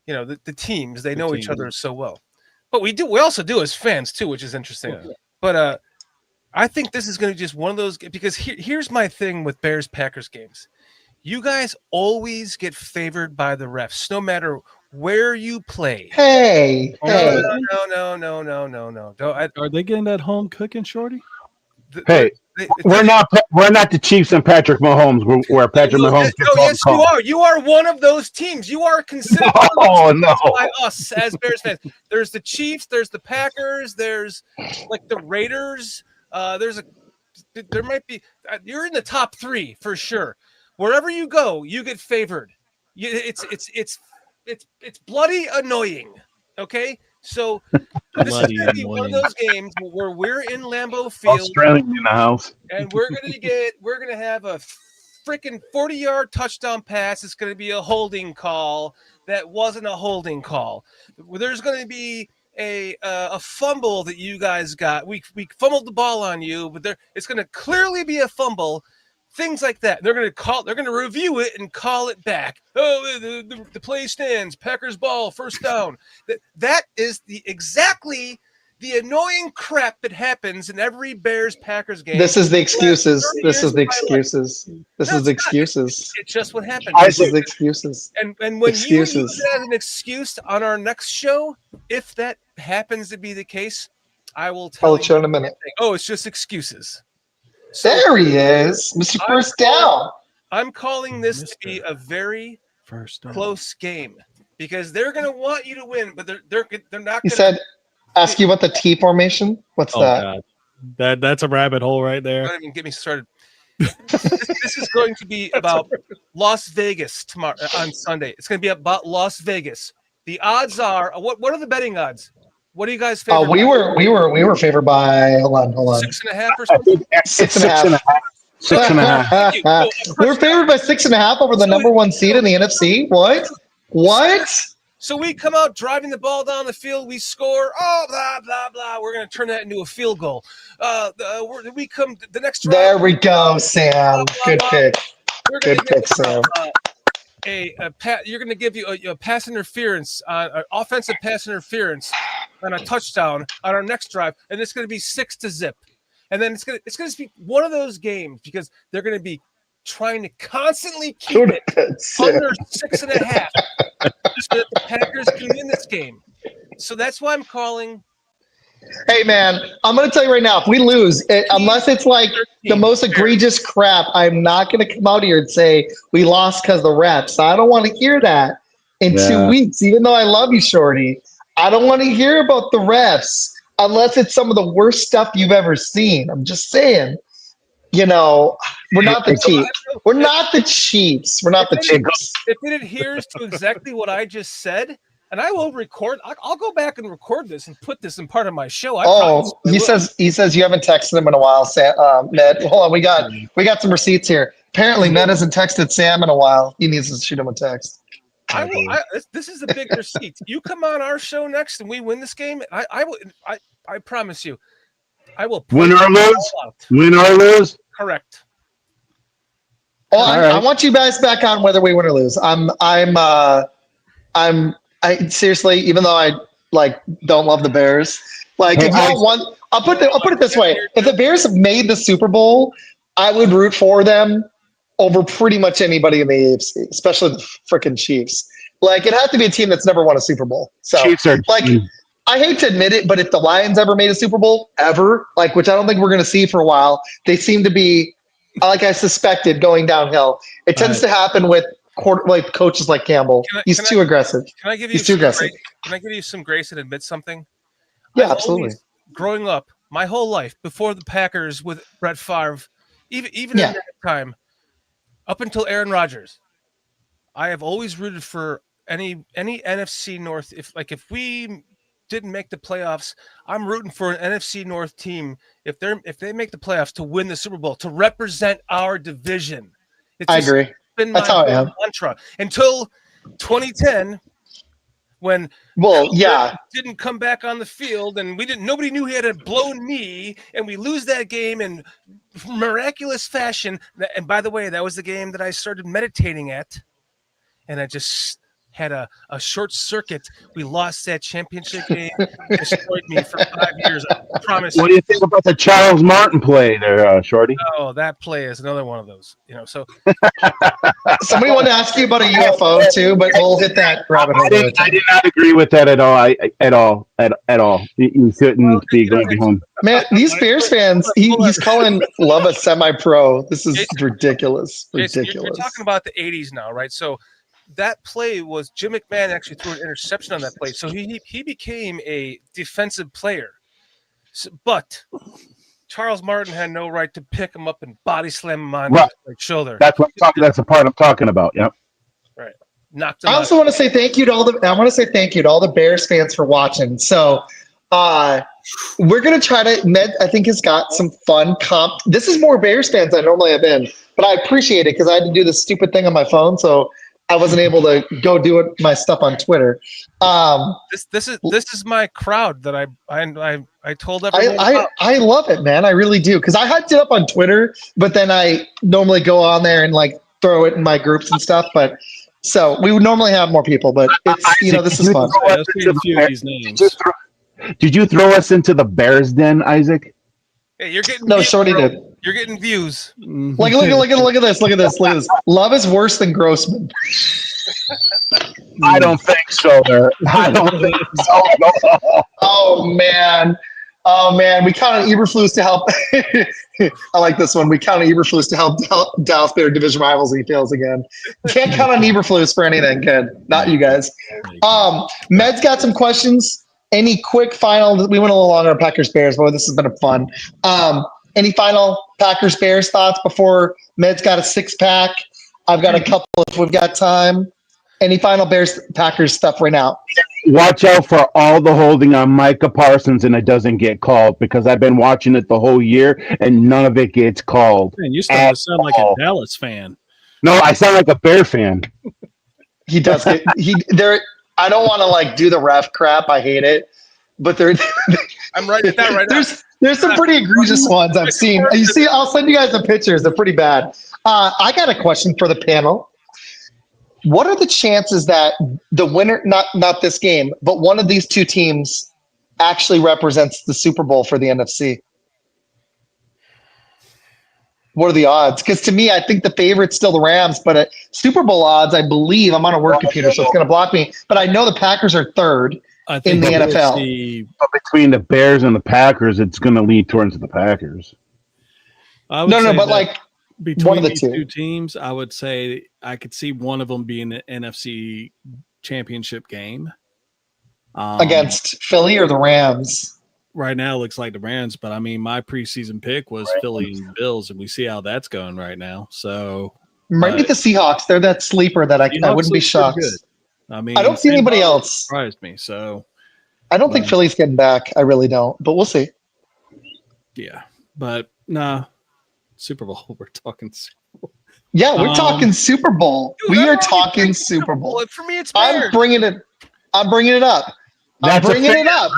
the teams, they know each other so well. But we also do as fans too, which is interesting. Yeah. But I think this is going to be just one of those, because here's my thing with Bears-Packers games. You guys always get favored by the refs, no matter where you play. Hey. No. Are they getting that home cooking, Shorty? We're not the Chiefs and Patrick Mahomes. We're Patrick Mahomes. Yes, you are. You are one of those teams. You are considered by us as Bears fans. There's the Chiefs. There's the Packers. There's like the Raiders. There might be. You're in the top 3 for sure. Wherever you go, you get favored. It's bloody annoying. Okay, so this is going to be one of those games where we're in Lambeau Field, Australian in the house, and we're gonna have a freaking 40-yard touchdown pass. It's going to be a holding call that wasn't a holding call. There's going to be a fumble that you guys got. We fumbled the ball on you, but it's going to clearly be a fumble. Things like that. They're going to review it and call it back. Oh, the play stands. Packers ball, first down. That is exactly the annoying crap that happens in every Bears-Packers game. This is the excuses. This is the excuses. It's just what happens. This is the excuses. And when you use it as an excuse on our next show, if that happens to be the case, I will tell you in a minute. Oh, it's just excuses. So, there he is, Mr. First Down. I'm calling this to be a very close game because they're going to want you to win, but they're not. He said, "Ask you about the T formation. What's that?" God. That's a rabbit hole right there. Don't even get me started. This is going to be about Las Vegas tomorrow on Sunday. It's going to be about Las Vegas. The odds are what are the betting odds? What do you guys favor? We were favored by hold on 6.5 or something. 6.5. 6.5. We're favored by 6.5 over the number 1 seed in the NFC. What? So we come out driving the ball down the field. We score. Oh, blah blah blah. We're going to turn that into a field goal. We come the next drive. There we go, Sam. Good pick. Good pick, Sam. You're going to give you a pass interference, offensive pass interference on a touchdown on our next drive, and it's going to be 6-0. And then it's going to be one of those games because they're going to be trying to constantly keep it under 6.5 just so that the Packers can win this game. So that's why I'm calling. Hey, man, I'm going to tell you right now, if we lose, unless it's like the most egregious crap, I'm not going to come out here and say we lost because of the refs. I don't want to hear that in 2 weeks, even though I love you, Shorty. I don't want to hear about the refs unless it's some of the worst stuff you've ever seen. I'm just saying, we're not the Chiefs. We're not the Chiefs. We're not the Chiefs. If it adheres to exactly what I just said, and I will record. I'll go back and record this and put this in part of my show. He says you haven't texted him in a while, Ned. Hold on, we got some receipts here. Apparently, Ned hasn't texted Sam in a while. He needs to shoot him a text. This is a bigger seat. You come on our show next and we win this game. I promise you, I will Win or lose. Win or lose. Correct. Oh, I want you guys back on whether we win or lose. I seriously, even though I don't love the Bears, if y'all won, I'll put it this way: if the Bears have made the Super Bowl, I would root for them over pretty much anybody in the AFC, especially the freaking Chiefs. It has to be a team that's never won a Super Bowl. So, Chiefs are I hate to admit it, but if the Lions ever made a Super Bowl, which I don't think we're going to see for a while, they seem to be, like I suspected, going downhill. It tends to happen with coaches like Campbell. He's too aggressive. He's too aggressive. Can I give you some grace and admit something? Yeah, absolutely. Growing up, my whole life, before the Packers with Brett Favre, even in that time, up until Aaron Rodgers, I have always rooted for any NFC North. If we didn't make the playoffs, I'm rooting for an NFC North team if they make the playoffs to win the Super Bowl, to represent our division. I agree. That's how I am. Mantra until 2010, when didn't come back on the field, and nobody knew he had a blown knee, and we lose that game in miraculous fashion. And by the way, that was the game that I started meditating at, and I just had a short circuit. We lost that championship game. Destroyed me for 5 years. I promise. What do you think about the Charles Martin play there, Shorty? Oh, that play is another one of those. So somebody wanted to ask you about a UFO too, but we'll hit that rabbit hole. I did not agree with that at all. At all. You shouldn't be going home. Man, these Bears fans, he's calling Love a semi-pro. This is ridiculous. Jason, you're talking about the 80s now, right? So that play was Jim McMahon actually threw an interception on that play. So he became a defensive player. But Charles Martin had no right to pick him up and body slam him on his shoulder. That's what I'm talking. That's the part I'm talking about. Yep. Right. Knocked him I also want to say thank you to all the Bears fans for watching. So we're gonna try to. Med, I think, has got some fun comp. This is more Bears fans than I normally have been, but I appreciate it because I had to do this stupid thing on my phone, so I wasn't able to go do my stuff on Twitter. This is my crowd that I told everyone. I love it, man. I really do, because I hyped it up on Twitter, but then I normally go on there and throw it in my groups and stuff. But so we would normally have more people, but it's this is fun. Did you throw us into the Bears den, Isaac? Hey, you're getting no, Shorty did. You're getting views. Look at this. Love is worse than Grossman. I don't think so. I don't think so. Oh man. We counted Eberflus to help. I like this one. We counted Eberflus to help Dallas their division rivals. He fails again. Can't count on Eberflus for anything good. Not you guys. Med's got some questions. Any quick final? We went a little longer on Packers Bears, but this has been fun. Any final Packers Bears thoughts before Med's got a 6-pack? I've got a couple if we've got time. Any final Bears Packers stuff right now? Watch out for all the holding on Micah Parsons and it doesn't get called, because I've been watching it the whole year and none of it gets called. Man, you starting to sound like a Dallas fan. No, I sound like a Bear fan. He does get I don't want to do the ref crap. I hate it, but I'm writing that right now. There's some pretty egregious ones I've seen. You see, I'll send you guys the pictures. They're pretty bad. I got a question for the panel. What are the chances that the winner, not this game, but one of these two teams actually represents the Super Bowl for the NFC? What are the odds? Because to me, I think the favorite's still the Rams, but at Super Bowl odds, I believe, I'm on a work computer, so it's going to block me, but I know the Packers are third in the NFL. But between the Bears and the Packers, it's going to lead towards the Packers. But between one of the two teams, I would say I could see one of them being the NFC championship game. Against Philly or the Rams? Right now, it looks like the Rams, but I mean, my preseason pick was Philly and Bills, and we see how that's going right now. So might be the Seahawks. They're that sleeper that I wouldn't be shocked. Good. I mean, I don't see anybody else. Surprised me. So I don't think Philly's getting back. I really don't, but we'll see. Yeah, but nah, Super Bowl. We're talking Super Bowl. Yeah, we're talking Super Bowl. Dude, We I'm are already talking thinking Super Bowl. And for me, it's Bears. I'm bringing it up. I'm bringing it up.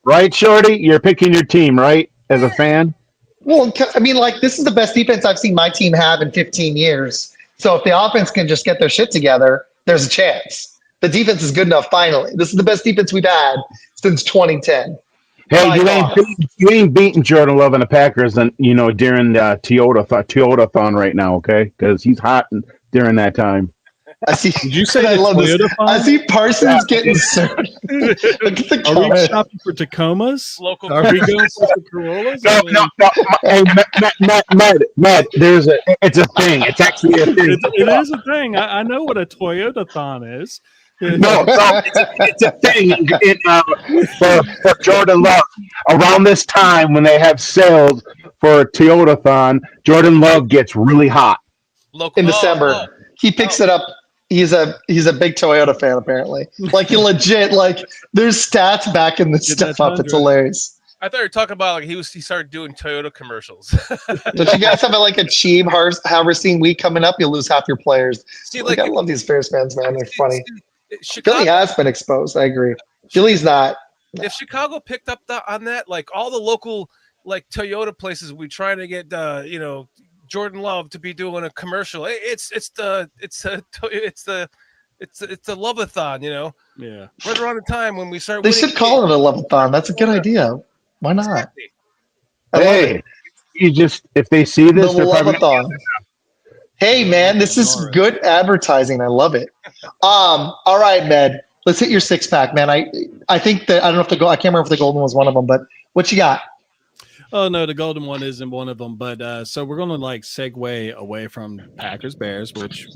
Right, Shorty? You're picking your team, right? As a fan? Well, I mean, like, this is the best defense I've seen my team have in 15 years. So if the offense can just get their shit together, there's a chance. The defense is good enough, finally. This is the best defense we've had since 2010. Hey, you ain't beating Jordan Love and the Packers, and during the Toyota-thon right now, okay? Because he's hot during that time. I see. Did you say I love this? Toyota-thon? I see Parsons getting served. Look at the Are we color. shopping for Tacomas? Local Are we going for the Corollas? No. Hey, Matt, it's a thing. It's actually a thing. It is a thing. I know what a Toyota-thon is. No, it's a thing for Jordan Love. Around this time when they have sales for Toyota-thon, Jordan Love gets really hot. In December. He picks it up. He's a big Toyota fan, apparently. Like, he legit, like, there's stats backing this stuff up. It's hilarious. I thought you were talking about like he started doing Toyota commercials. Don't you guys have like a cheap harvesting week coming up? You'll lose half your players. See, like, I love these Bears fans, man. They're funny. Chicago, Philly has been exposed. I agree. Philly's not. If Chicago picked up on that, like all the local like Toyota places, we trying to get Jordan Love to be doing a commercial. It's the love-a-thon, Yeah. Right around the time when we start. They should call it a love-a-thon. That's a good idea. Why not? Exactly. Hey, if they see this, the love-a-thon. Hey, man, this is good advertising. I love it. All right, Med. Let's hit your six-pack, man. I think that I don't know if I can't remember if the golden was one of them, but what you got? Oh no, the golden one isn't one of them. But so we're gonna segue away from Packers Bears, which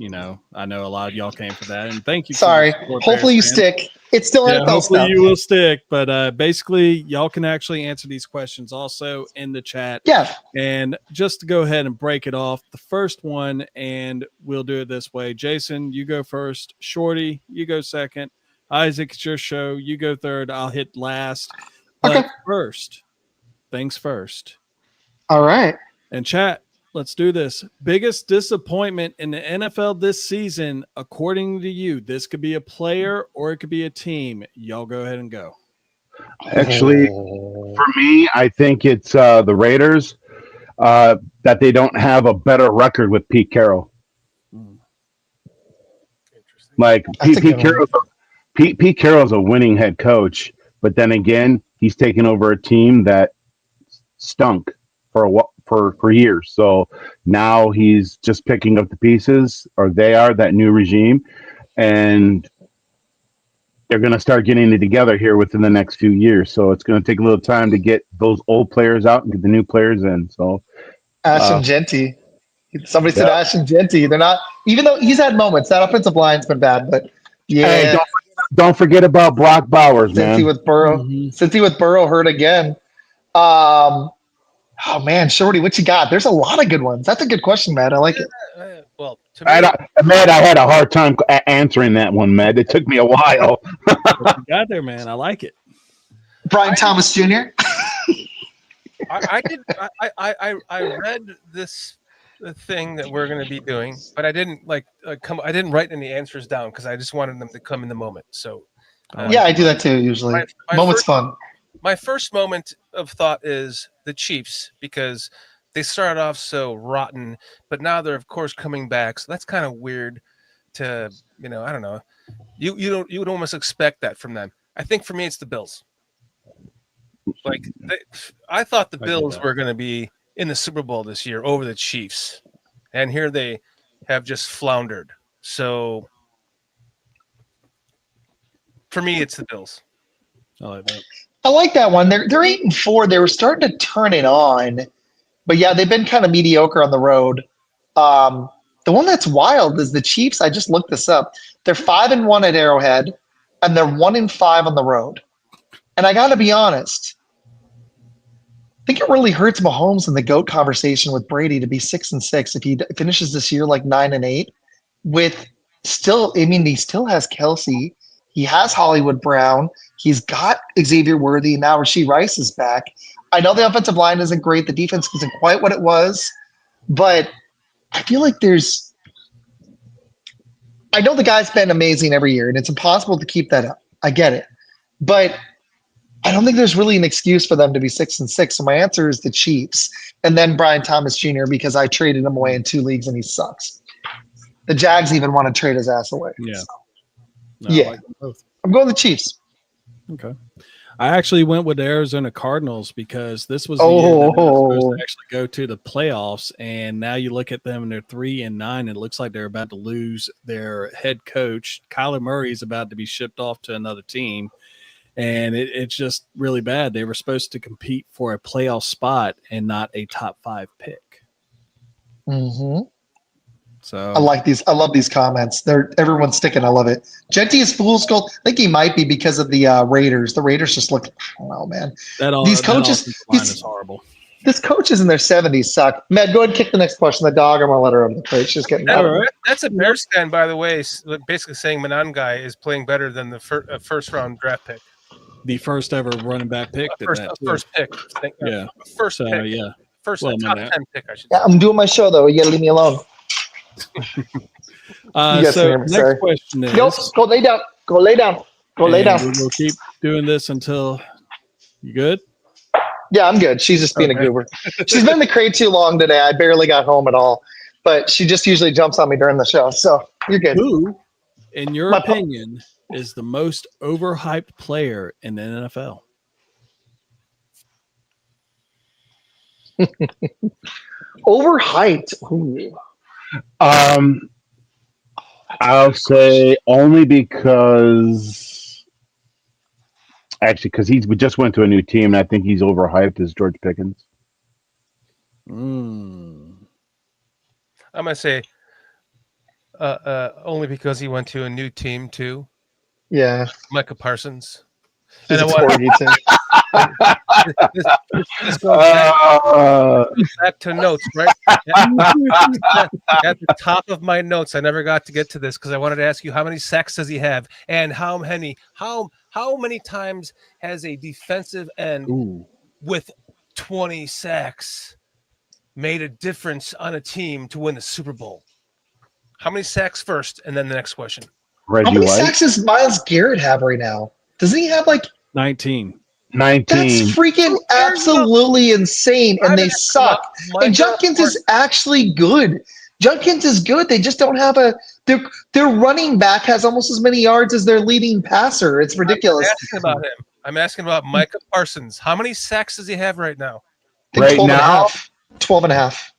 I know a lot of y'all came for that, and thank you. Sorry. Hopefully you stick. It's still NFL hopefully stuff. you will stick. But basically, y'all can actually answer these questions also in the chat. Yeah. And just to go ahead and break it off, the first one, and we'll do it this way. Jason, you go first. Shorty, you go second. Isaac, it's your show. You go third. I'll hit last. But first. Things first. All right. And chat, let's do this. Biggest disappointment in the NFL this season, according to you. This could be a player or it could be a team. Y'all go ahead and go. Actually, for me, I think it's the Raiders that they don't have a better record with Pete Carroll. Like Pete Carroll's a winning head coach, but then again, he's taken over a team that stunk for years. So now he's just picking up the pieces, or they are that new regime, and they're going to start getting it together here within the next few years. So it's going to take a little time to get those old players out and get the new players in. So Ashton Genty. Somebody said Ashton Genty. They're not, even though he's had moments. That offensive line's been bad, but yeah. Hey, don't forget about Brock Bowers, man. Since he with Burrow hurt again. Oh man, Shorty, what you got? There's a lot of good ones. That's a good question, Matt. I like it. Well, to me, Matt, I had a hard time answering that one, Matt. It took me a while. What you got there, man. I like it. Brian Thomas Jr. I read this thing that we're going to be doing, but I didn't I didn't write any answers down because I just wanted them to come in the moment. So yeah, I do that too usually. Moment's fun. My first moment of thought is the Chiefs, because they started off so rotten, but now they're of course coming back. So that's kind of weird to, I don't know. You would almost expect that from them. I think for me it's the Bills. I thought the Bills were going to be in the Super Bowl this year over the Chiefs, and here they have just floundered. So for me, it's the Bills. I like that one. They're 8-4. They were starting to turn it on, but yeah, they've been kind of mediocre on the road. The one that's wild is the Chiefs. I just looked this up. They're 5-1 at Arrowhead, and they're 1-5 on the road. And I got to be honest, I think it really hurts Mahomes in the GOAT conversation with Brady to be 6-6 if he finishes this year like 9-8. He still has Kelsey. He has Hollywood Brown. He's got Xavier Worthy. Now Rashee Rice is back. I know the offensive line isn't great. The defense isn't quite what it was. But I feel like there's I know the guy's been amazing every year, and it's impossible to keep that up. I get it. But I don't think there's really an excuse for them to be 6-6. So my answer is the Chiefs, and then Brian Thomas Jr. because I traded him away in 2 leagues and he sucks. The Jags even want to trade his ass away. Yeah. So, No, I yeah. like them both. I'm going with the Chiefs. Okay. I actually went with the Arizona Cardinals because this was the year that they were supposed to actually go to the playoffs, and now you look at them and they're 3-9. And it looks like they're about to lose their head coach. Kyler Murray is about to be shipped off to another team, and it's just really bad. They were supposed to compete for a playoff spot and not a top 5 pick. Mm-hmm. So I like these. I love these comments. Everyone's sticking. I love it. Genty is fool's gold. I think he might be because of the Raiders. The Raiders just look. Oh man, these coaches. Is horrible. These coaches in their 70s suck. Matt, go ahead and kick the next question. The dog, I'm gonna let her over the plate. She's getting mad. That's a Bears fan, by the way. Basically saying Manan guy is playing better than the first round draft pick. The first ever running back pick. First pick. Yeah. First pick. Yeah. First top 10 pick. I should say. Yeah, I'm doing my show though. You gotta leave me alone. So next question is, nope, go lay down. Go lay down. Go lay down. We'll keep doing this until you good. Yeah, I'm good. She's just being a goober. She's been in the crate too long today. I barely got home at all, but she just usually jumps on me during the show. So you're good. Who, in your opinion, is the most overhyped player in the NFL? Overhyped. Ooh. I'll say only because he just went to a new team, and I think he's overhyped as George Pickens. I'm gonna say only because he went to a new team too. Yeah, Micah Parsons. And this goes back to notes, right? At the top of my notes, I never got to get to this because I wanted to ask you how many sacks does he have, and how many times has a defensive end with 20 sacks made a difference on a team to win the Super Bowl? How many sacks first, and then the next question. How many sacks does Myles Garrett have right now? Doesn't he have like 19? 19. That's freaking absolutely insane, and they suck. And Judkins is actually good. Judkins is good. They just don't have their running back has almost as many yards as their leading passer. It's ridiculous. I'm asking about Micah Parsons. How many sacks does he have right now? Right now, 12 and a half.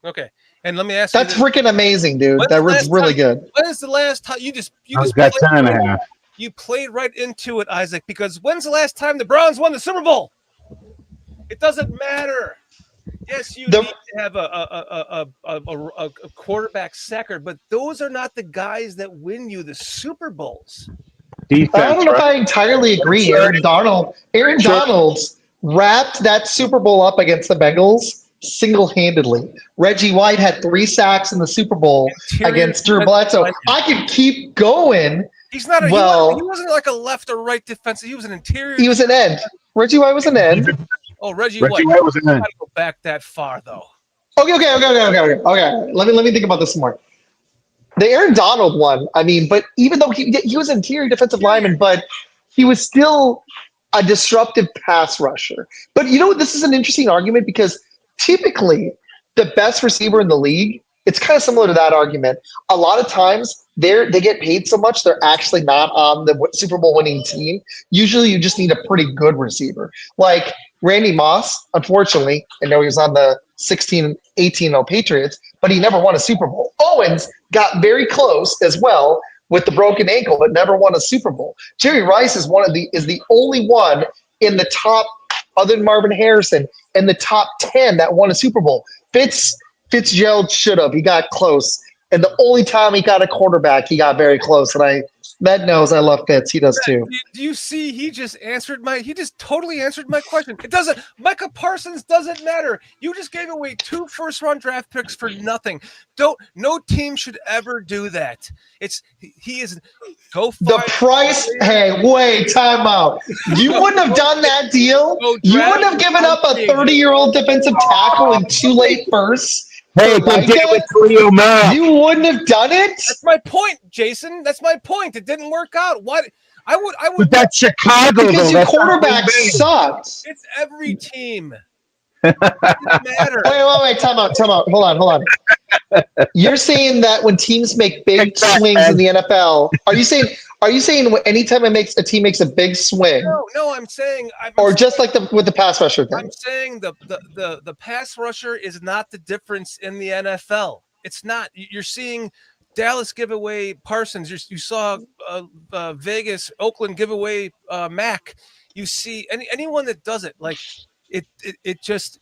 Okay. And let me ask you. That's freaking amazing, dude. That was really good. When is the last time you just got 10 and a half. You played right into it, Isaac, because when's the last time the Browns won the Super Bowl? It doesn't matter. Yes, you need to have a quarterback sacker, but those are not the guys that win you the Super Bowls. Defense, I don't know if I entirely agree. Aaron Donald's wrapped that Super Bowl up against the Bengals single-handedly. Reggie White had 3 sacks in the Super Bowl against Drew Bledsoe. I could keep going. He's not. He wasn't like a left or right defensive. He was an interior. He was an end. Reggie White was an end. Oh, Reggie White was an end. Not go back that far though. Okay. Let me think about this more. The Aaron Donald one. I mean, but even though he was an interior defensive lineman, but he was still a disruptive pass rusher. But you know, this is an interesting argument because typically the best receiver in the league. It's kind of similar to that argument. A lot of times they get paid so much they're actually not on the Super Bowl winning team. Usually you just need a pretty good receiver. Like Randy Moss, unfortunately, I know he was on the 16-18-0 Patriots, but he never won a Super Bowl. Owens got very close as well with the broken ankle, but never won a Super Bowl. Jerry Rice is the only one in the top, other than Marvin Harrison, in the top 10 that won a Super Bowl. Fitzgerald should have. He got close. And the only time he got a quarterback, he got very close. And Med knows I love Fitz. He does too. Do you see? He just totally answered my question. It doesn't. Micah Parsons doesn't matter. You just gave away 2 first-round draft picks for nothing. No team should ever do that. He is go for the price. Hey, wait, time out. You wouldn't have done that deal. You wouldn't have given up a 30-year-old defensive tackle in 2 late firsts Hey, For come take it Micah? with Khalil Mack. You wouldn't have done it? That's my point, Jason. That's my point. It didn't work out. What? I would. But that's Chicago, Because though. your That's not quarterback Green Bay. sucked. It's every team. It doesn't matter. Wait. Time out. Hold on. You're saying that when teams make big Exact, swings man. in the NFL, are you saying anytime a team makes a big swing, No, I'm saying. or just like with the pass rusher thing? I'm saying the pass rusher is not the difference in the NFL. It's not. You're seeing Dallas give away Parsons. You saw Vegas, Oakland give away Mack. You see anyone that does it, like it just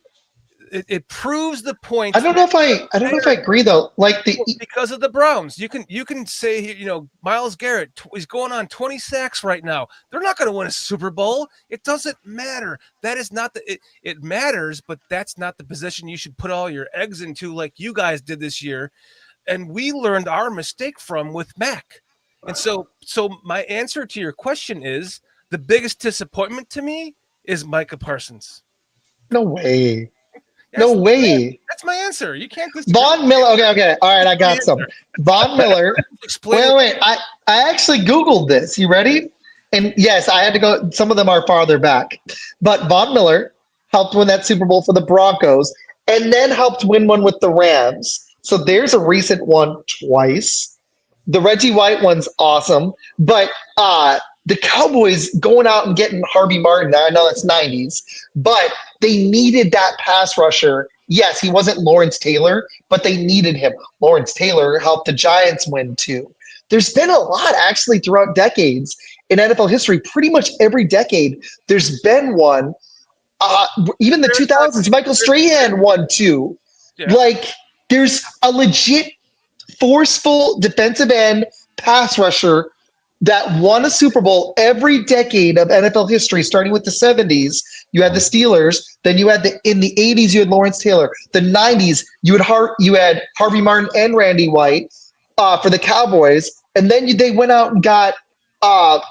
it proves the point. I don't know if I agree though. Like because of the Browns, you can say, Myles Garrett is going on 20 sacks right now. They're not going to win a Super Bowl. It doesn't matter. That is not it matters, but that's not the position you should put all your eggs into, like you guys did this year. And we learned our mistake with Mac. And so my answer to your question is the biggest disappointment to me is Micah Parsons. no way. No way. That's my answer. You can't disagree. Von Miller. Okay. All right, I got some. Von Miller. Wait. I actually Googled this. You ready? And yes, I had to go. Some of them are farther back. But Von Miller helped win that Super Bowl for the Broncos and then helped win one with the Rams. So there's a recent one twice. The Reggie White one's awesome. But the Cowboys going out and getting Harvey Martin, I know that's 90s, but they needed that pass rusher. Yes, he wasn't Lawrence Taylor, but they needed him. Lawrence Taylor helped the Giants win too. There's been a lot actually throughout decades in NFL history. Pretty much every decade, there's been one. Even the 2000s, Michael Strahan won too. Yeah. Like, there's a legit forceful defensive end pass rusher that won a Super Bowl every decade of NFL history, starting with the 70s. You had the Steelers. Then you had in the 80s, you had Lawrence Taylor. The 90s, you had Harvey Martin and Randy White for the Cowboys. And then they went out and got him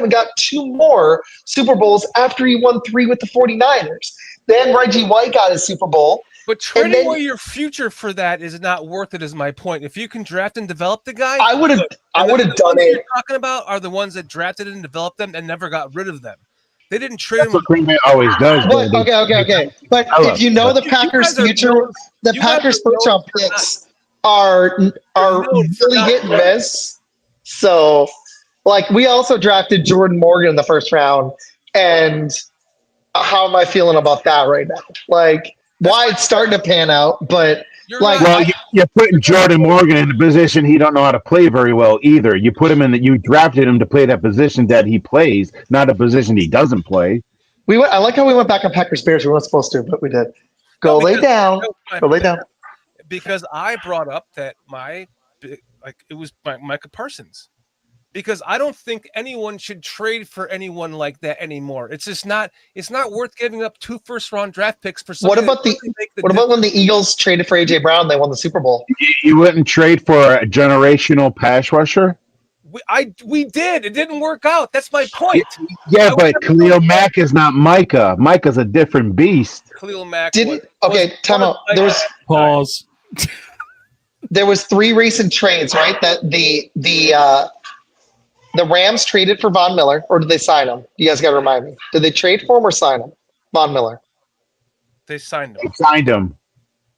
and got 2 more Super Bowls after he won 3 with the 49ers. Then Reggie White got his Super Bowl. But trading away your future for that is not worth it, is my point. If you can draft and develop the guy, I would have done it. You're talking about are the ones that drafted and developed them and never got rid of them. They didn't trade That's them. what Green Bay always does. But, okay. But if you know the Packers' future, the Packers' first round picks are really hit and miss. So, like, we also drafted Jordan Morgan in the first round, and how am I feeling about that right now? Like, why it's starting to pan out, but you're putting Jordan Morgan in a position he don't know how to play very well either. You put him you drafted him to play that position that he plays, not a position he doesn't play. I like how we went back on Packers Bears. We weren't supposed to, but we did. Go lay down. Because I brought up that it was Micah Parsons. Because I don't think anyone should trade for anyone like that anymore. It's just not. It's not worth giving up 2 first-round draft picks for something. What about when the Eagles traded for AJ Brown? They won the Super Bowl. You wouldn't trade for a generational pass rusher? We did. It didn't work out. That's my point. Yeah, but Khalil Mack is not Micah. Micah's a different beast. Khalil Mack. Time out. There was pause. There was 3 recent trades, right? That the Rams traded for Von Miller, or did they sign him? You guys got to remind me. Did they trade for him or sign him? Von Miller. They signed him. They signed him.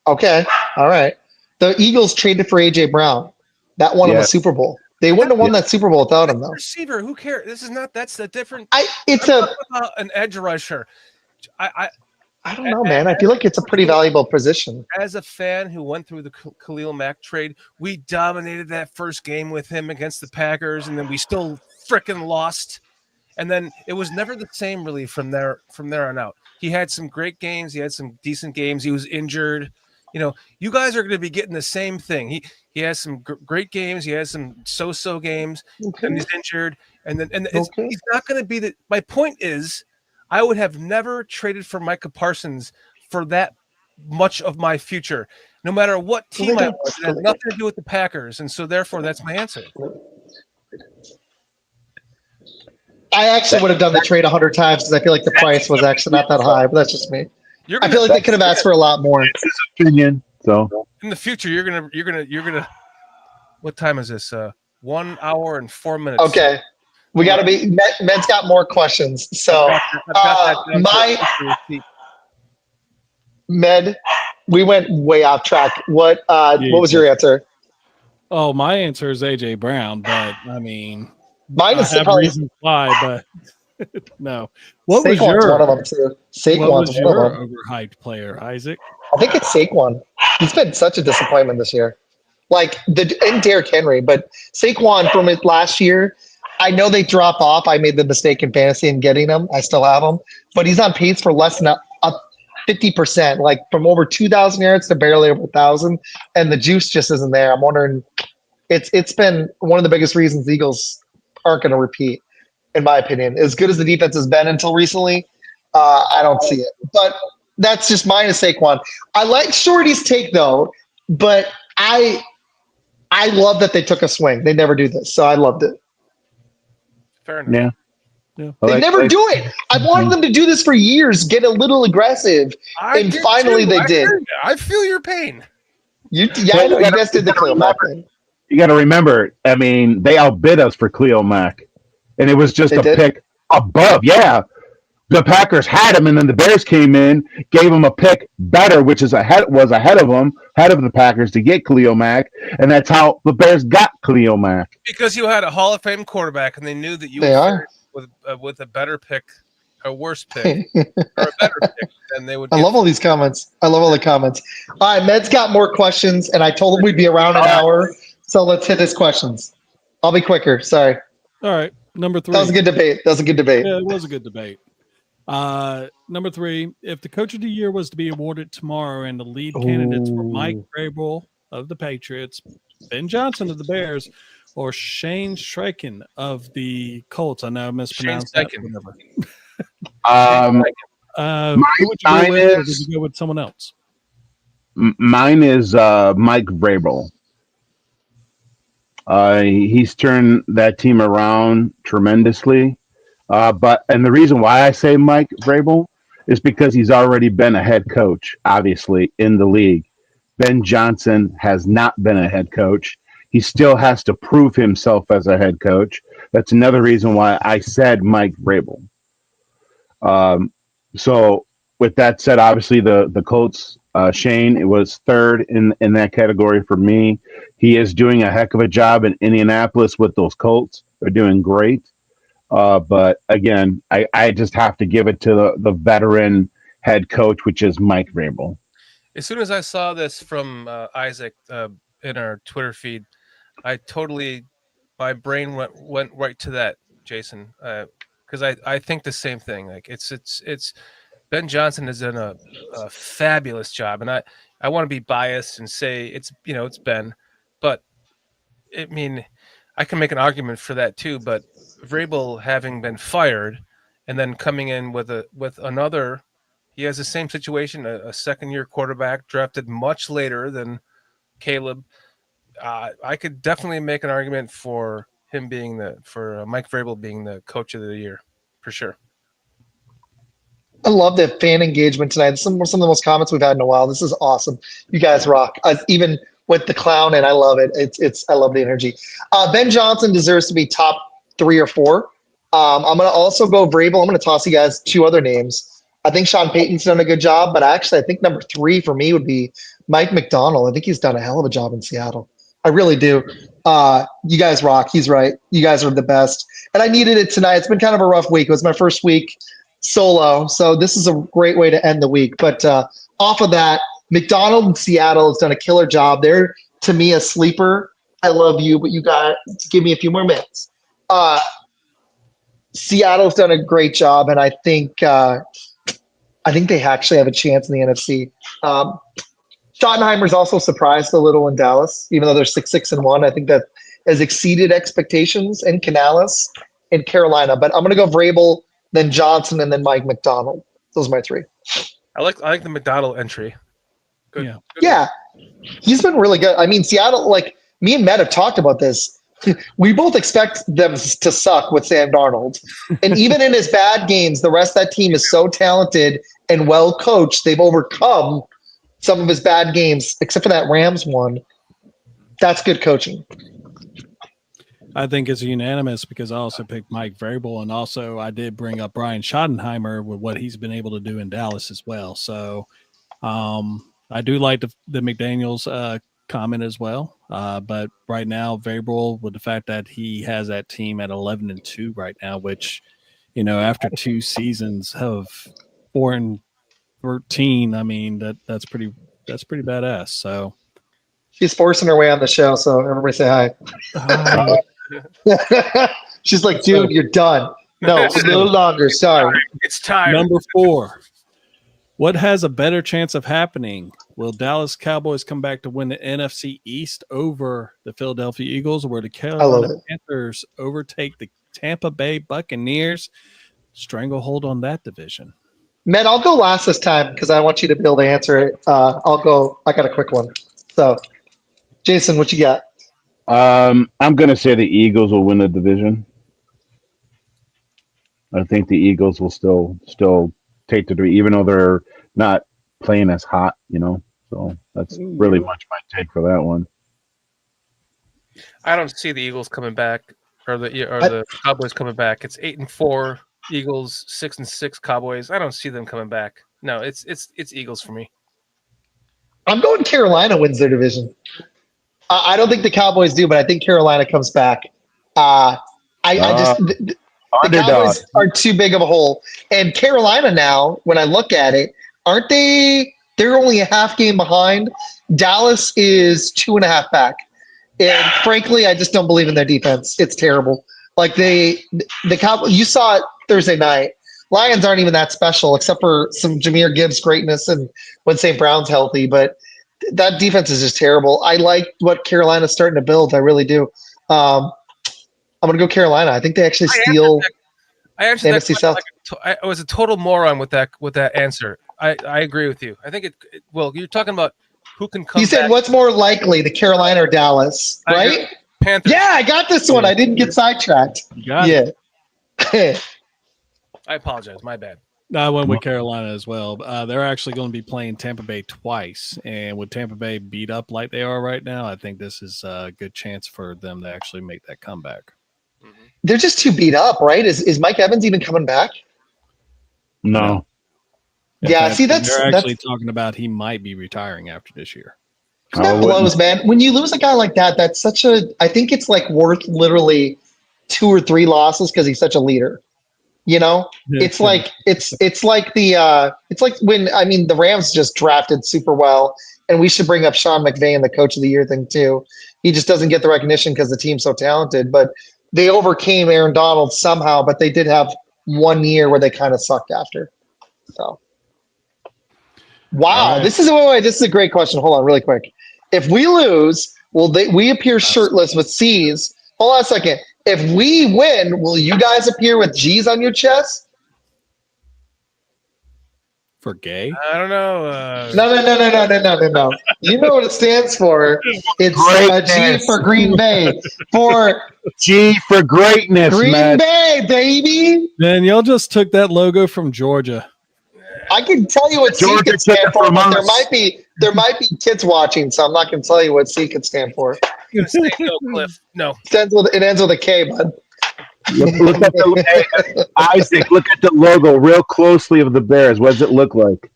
Okay. All right. The Eagles traded for AJ Brown. That won him a Super Bowl. They wouldn't have won that Super Bowl without him, though. Receiver, who cares? That's the different. It's about an edge rusher. I don't know, man. I feel like it's a pretty valuable position. As a fan who went through the Khalil Mack trade, we dominated that first game with him against the Packers, and then we still freaking lost. And then it was never the same, really, from there on out. He had some great games. He had some decent games. He was injured. You guys are going to be getting the same thing. He has some great games. He has some so-so games, and he's injured. And he's not going to be the. My point is, I would have never traded for Micah Parsons for that much of my future, no matter what team I was. It had nothing to do with the Packers, and so therefore that's my answer. I actually would have done the trade 100 times because I feel like the price was actually not that high, but that's just me. I feel like they could have asked for a lot more. It's his opinion. So in the future, you're gonna. What time is this? 1 hour and 4 minutes. Okay. We got to be. Med's got more questions. So, I've got that down to a receipt. Med, we went way off track. What was your answer? Oh, my answer is AJ Brown, but I mean, Mine is I have probably reasons why, but no. What Saquon's was your one of them too. what was Saquon's your one of them. overhyped player, Isaac? I think it's Saquon. He's been such a disappointment this year. And Derrick Henry, but Saquon from his last year, I know they drop off. I made the mistake in fantasy in getting him. I still have him, but he's on pace for less than a 50%, like from over 2,000 yards to barely over 1,000, and the juice just isn't there. I'm wondering. It's been one of the biggest reasons the Eagles aren't going to repeat, in my opinion. As good as the defense has been until recently, I don't see it. But that's just mine as Saquon. I like Shorty's take though, but I love that they took a swing. They never do this, so I loved it. Fair enough. Yeah. They never do it. I wanted them to do this for years, get a little aggressive, and finally they did. I feel your pain. You guys did the Khalil Mack thing. you got to remember, I mean, they outbid us for Khalil Mack, and it was just a pick above. Yeah, the Packers had him, and then the Bears came in, gave him a pick better, which is ahead of the Packers to get Khalil Mack, and that's how the Bears got Khalil Mack. Because you had a Hall of Fame quarterback, and they knew that you with a better pick, a worse pick, or a better pick than they would. I love all these comments. I love all the comments. All right, Med's got more questions, and I told him we'd be around an hour, so let's hit his questions. I'll be quicker. Sorry. All right, number 3. That was a good debate. Yeah, it was a good debate. Number 3, if the coach of the year was to be awarded tomorrow and the lead candidates were Mike Vrabel of the Patriots, Ben Johnson of the Bears, or Shane Steichen of the Colts. I know I mispronounced that. Who would you go with, or did you go with someone else? Mine is Mike Vrabel. He's turned that team around tremendously. And the reason why I say Mike Vrabel is because he's already been a head coach, obviously, in the league. Ben Johnson has not been a head coach. He still has to prove himself as a head coach. That's another reason why I said Mike Vrabel. So with that said, obviously the Colts, Shane, it was third in that category for me. He is doing a heck of a job in Indianapolis with those Colts. They're doing great. But again, I just have to give it to the veteran head coach, which is Mike Vrabel. As soon as I saw this from Izac in our Twitter feed, my brain went right to that, Jason, because I think the same thing. Like it's Ben Johnson has done a fabulous job, and I want to be biased and say it's Ben, but I mean I can make an argument for that too. But Vrabel having been fired and then coming in with another, he has the same situation, a second-year quarterback drafted much later than Caleb. I could definitely make an argument for him being Mike Vrabel being the coach of the year for sure. I love the fan engagement tonight. Some of the most comments we've had in a while. This is awesome. You guys rock. Even with the clown, and I love it. I love the energy. Ben Johnson deserves to be top 3 or 4. I'm going to also go Vrabel. I'm going to toss you guys 2 other names. I think Sean Payton's done a good job, but I think number 3 for me would be Mike McDonald. I think he's done a hell of a job in Seattle. I really do. You guys rock. He's right. You guys are the best. And I needed it tonight. It's been kind of a rough week. It was my first week solo, so this is a great way to end the week. But off of that, McDonald in Seattle has done a killer job. They're, to me, a sleeper. I love you, but you got to give me a few more minutes. Seattle's done a great job, and I think they actually have a chance in the NFC. Schottenheimer's also surprised a little in Dallas, even though they're 6-1. I think that has exceeded expectations in Canales in Carolina. But I'm going to go Vrabel, then Johnson, and then Mike McDonald. Those are my 3. I like the McDonald entry. Good. Yeah. Yeah, he's been really good. I mean, Seattle, like me and Matt have talked about this. We both expect them to suck with Sam Darnold. And even in his bad games, the rest of that team is so talented and well coached. They've overcome some of his bad games, except for that Rams one. That's good coaching. I think it's unanimous because I also picked Mike Vrabel, and also I did bring up Brian Schottenheimer with what he's been able to do in Dallas as well. So I do like the McDaniels comment as well. But right now, Vrabel, with the fact that he has that team at 11-2 right now, which, after 2 seasons of 4-13, I mean that's pretty badass. So she's forcing her way on the show, so everybody say hi. She's like, dude, you're done. No, a little longer. Sorry. It's time. Number 4. What has a better chance of happening? Will Dallas Cowboys come back to win the NFC East over the Philadelphia Eagles, or will the Carolina Panthers overtake the Tampa Bay Buccaneers? Stranglehold on that division. Matt, I'll go last this time because I want you to be able to answer it. I'll go. I got a quick one. So, Jason, what you got? I'm going to say the Eagles will win the division. I think the Eagles will still take the three, even though they're not playing as hot, So that's really much my take for that one. I don't see the Eagles coming back, or the Cowboys coming back. It's 8-4 Eagles, 6-6 Cowboys. I don't see them coming back. No, it's Eagles for me. I'm going Carolina wins their division. I don't think the Cowboys do, but I think Carolina comes back. The Cowboys are too big of a hole. And Carolina now, when I look at it, aren't they? They're only a half game behind. Dallas is 2.5 back. And frankly, I just don't believe in their defense. It's terrible. Like the Cowboys, you saw it Thursday night. Lions aren't even that special, except for some Jahmyr Gibbs greatness and when St. Brown's healthy. But that defense is just terrible. I like what Carolina's starting to build. I really do. I'm going to go Carolina. I think they actually steal I answered NFC South. I was a total moron with that answer. I agree with you. I think well, you're talking about who can come You said back. what's more likely, the Carolina or Dallas, right? Panthers. Yeah, I got this one. I didn't get sidetracked. You got it. I apologize. My bad. I went with Carolina as well. They're actually going to be playing Tampa Bay twice. And with Tampa Bay beat up like they are right now, I think this is a good chance for them to actually make that comeback. They're just too beat up, right? Is Mike Evans even coming back? No. Yeah, see, they're actually talking about he might be retiring after this year. That blows, man. When you lose a guy like that, that's such a. I think it's like worth literally 2 or 3 losses because he's such a leader. It's like when the Rams just drafted super well, and we should bring up Sean McVay and the Coach of the Year thing too. He just doesn't get the recognition because the team's so talented, but they overcame Aaron Donald somehow. But they did have 1 year where they kind of sucked after. So. Wow, this is a great question. Hold on, really quick. If we lose, will we appear shirtless with C's? Hold on a second. If we win, will you guys appear with G's on your chest? For gay? I don't know. No. You know what it stands for. It's a G for Green Bay. For G for greatness, Green man. Bay, baby. Man, y'all just took that logo from Georgia. I can tell you what C could stand for, but there might be kids watching, so I'm not going to tell you what C could stand for. I'm gonna say no, Cliff. No. It ends with a K, bud. Look at Isaac. Look at the logo real closely of the Bears. What does it look like?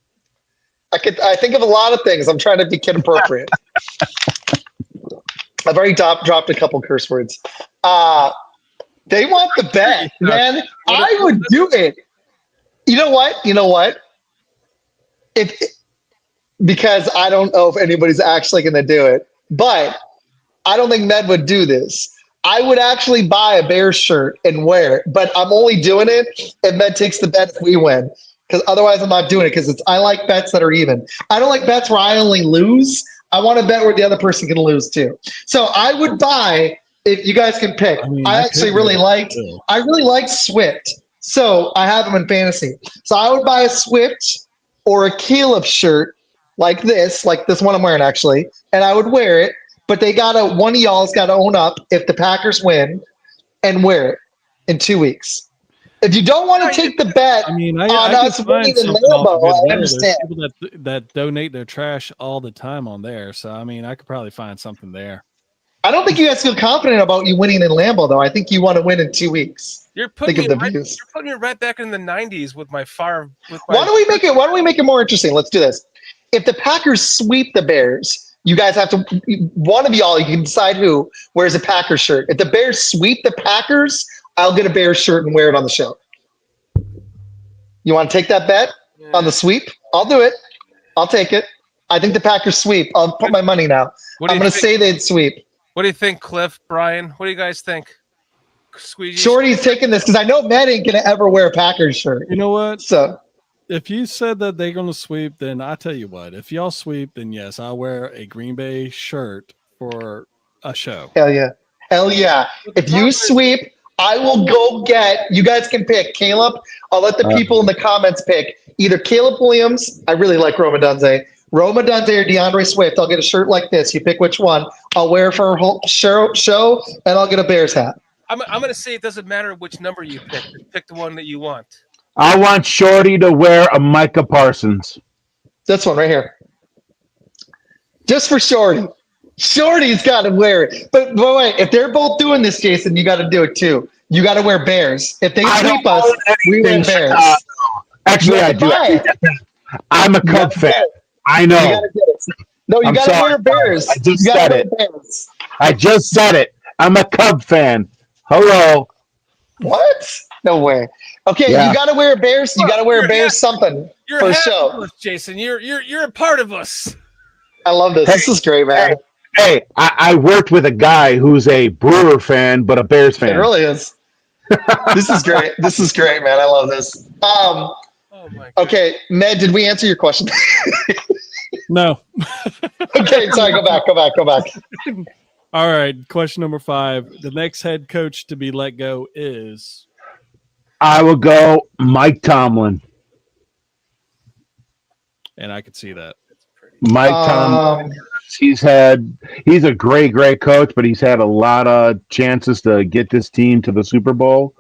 I think of a lot of things. I'm trying to be kid appropriate. I've already dropped a couple curse words. They want the bet, man. I would do it. You know what? Because I don't know if anybody's actually going to do it, but I don't think Med would do this. I would actually buy a Bears shirt and wear it, but I'm only doing it if Med takes the bet if we win, because otherwise I'm not doing it because I like bets that are even. I don't like bets where I only lose. I want to bet where the other person can lose too. So I would buy, if you guys can pick. I really liked Swift. So I have him in fantasy. So I would buy a Swift or a Caleb shirt like this one I'm wearing actually, and I would wear it. But one of y'all's got to own up if the Packers win and wear it in 2 weeks. If you don't want to take the bet I mean, I on can us find winning in something off Lambeau, of Good I Will. understand. There's people that donate their trash all the time on there, so I mean, I could probably find something there. I don't think you guys feel confident about you winning in Lambeau, though. I think you want to win in 2 weeks. You're Think putting of me the right, views. you're putting me right back in the '90s with my fire. Why don't we make it more interesting? Let's do this. If the Packers sweep the Bears, you guys have to, one of y'all, you can decide who wears a Packers shirt. If the Bears sweep the Packers, I'll get a Bears shirt and wear it on the show. You want to take that bet on the sweep? I'll do it. I'll take it. I think the Packers sweep. I'll put my money now. I'm going to say they'd sweep. What do you think, Cliff, Brian? What do you guys think? Squeegee? Shorty's taking this because I know Matt ain't going to ever wear a Packers shirt. You know what? So if you said that they're going to sweep, then I tell you what. If y'all sweep, then yes, I'll wear a Green Bay shirt for a show. Hell yeah. Hell yeah. If you sweep, I will go get, you guys can pick Caleb. I'll let the people in the comments pick either Caleb Williams. I really like Roma Dunze or DeAndre Swift. I'll get a shirt like this. You pick which one. I'll wear it for a whole show and I'll get a Bears hat. I'm going to say it doesn't matter which number you pick. Just pick the one that you want. I want Shorty to wear a Micah Parsons. This one right here. Just for Shorty. Shorty's got to wear it. But wait, if they're both doing this, Jason, you got to do it too. You got to wear Bears. If they sweep us, we wear Bears. Actually, I do. I'm a Cub fan. I know. You get it. No, you got to wear Bears. I just said it. Bears. I just said it. I'm a Cub fan. Hello. What? No way. Okay, you got to wear Bears. You got to wear Bears something for a show. Jason, you're a part of us. I love this. This is great, man. Hey, I worked with a guy who's a Brewer fan, but a Bears fan. It really is. This is great. This is great, man. I love this. Oh my God. Okay, Ned, did we answer your question? No. Okay, sorry. Go back. All right. Question number 5. The next head coach to be let go is. I will go Mike Tomlin. And I could see that. Mike Tomlin. He's a great coach, but he's had a lot of chances to get this team to the Super Bowl.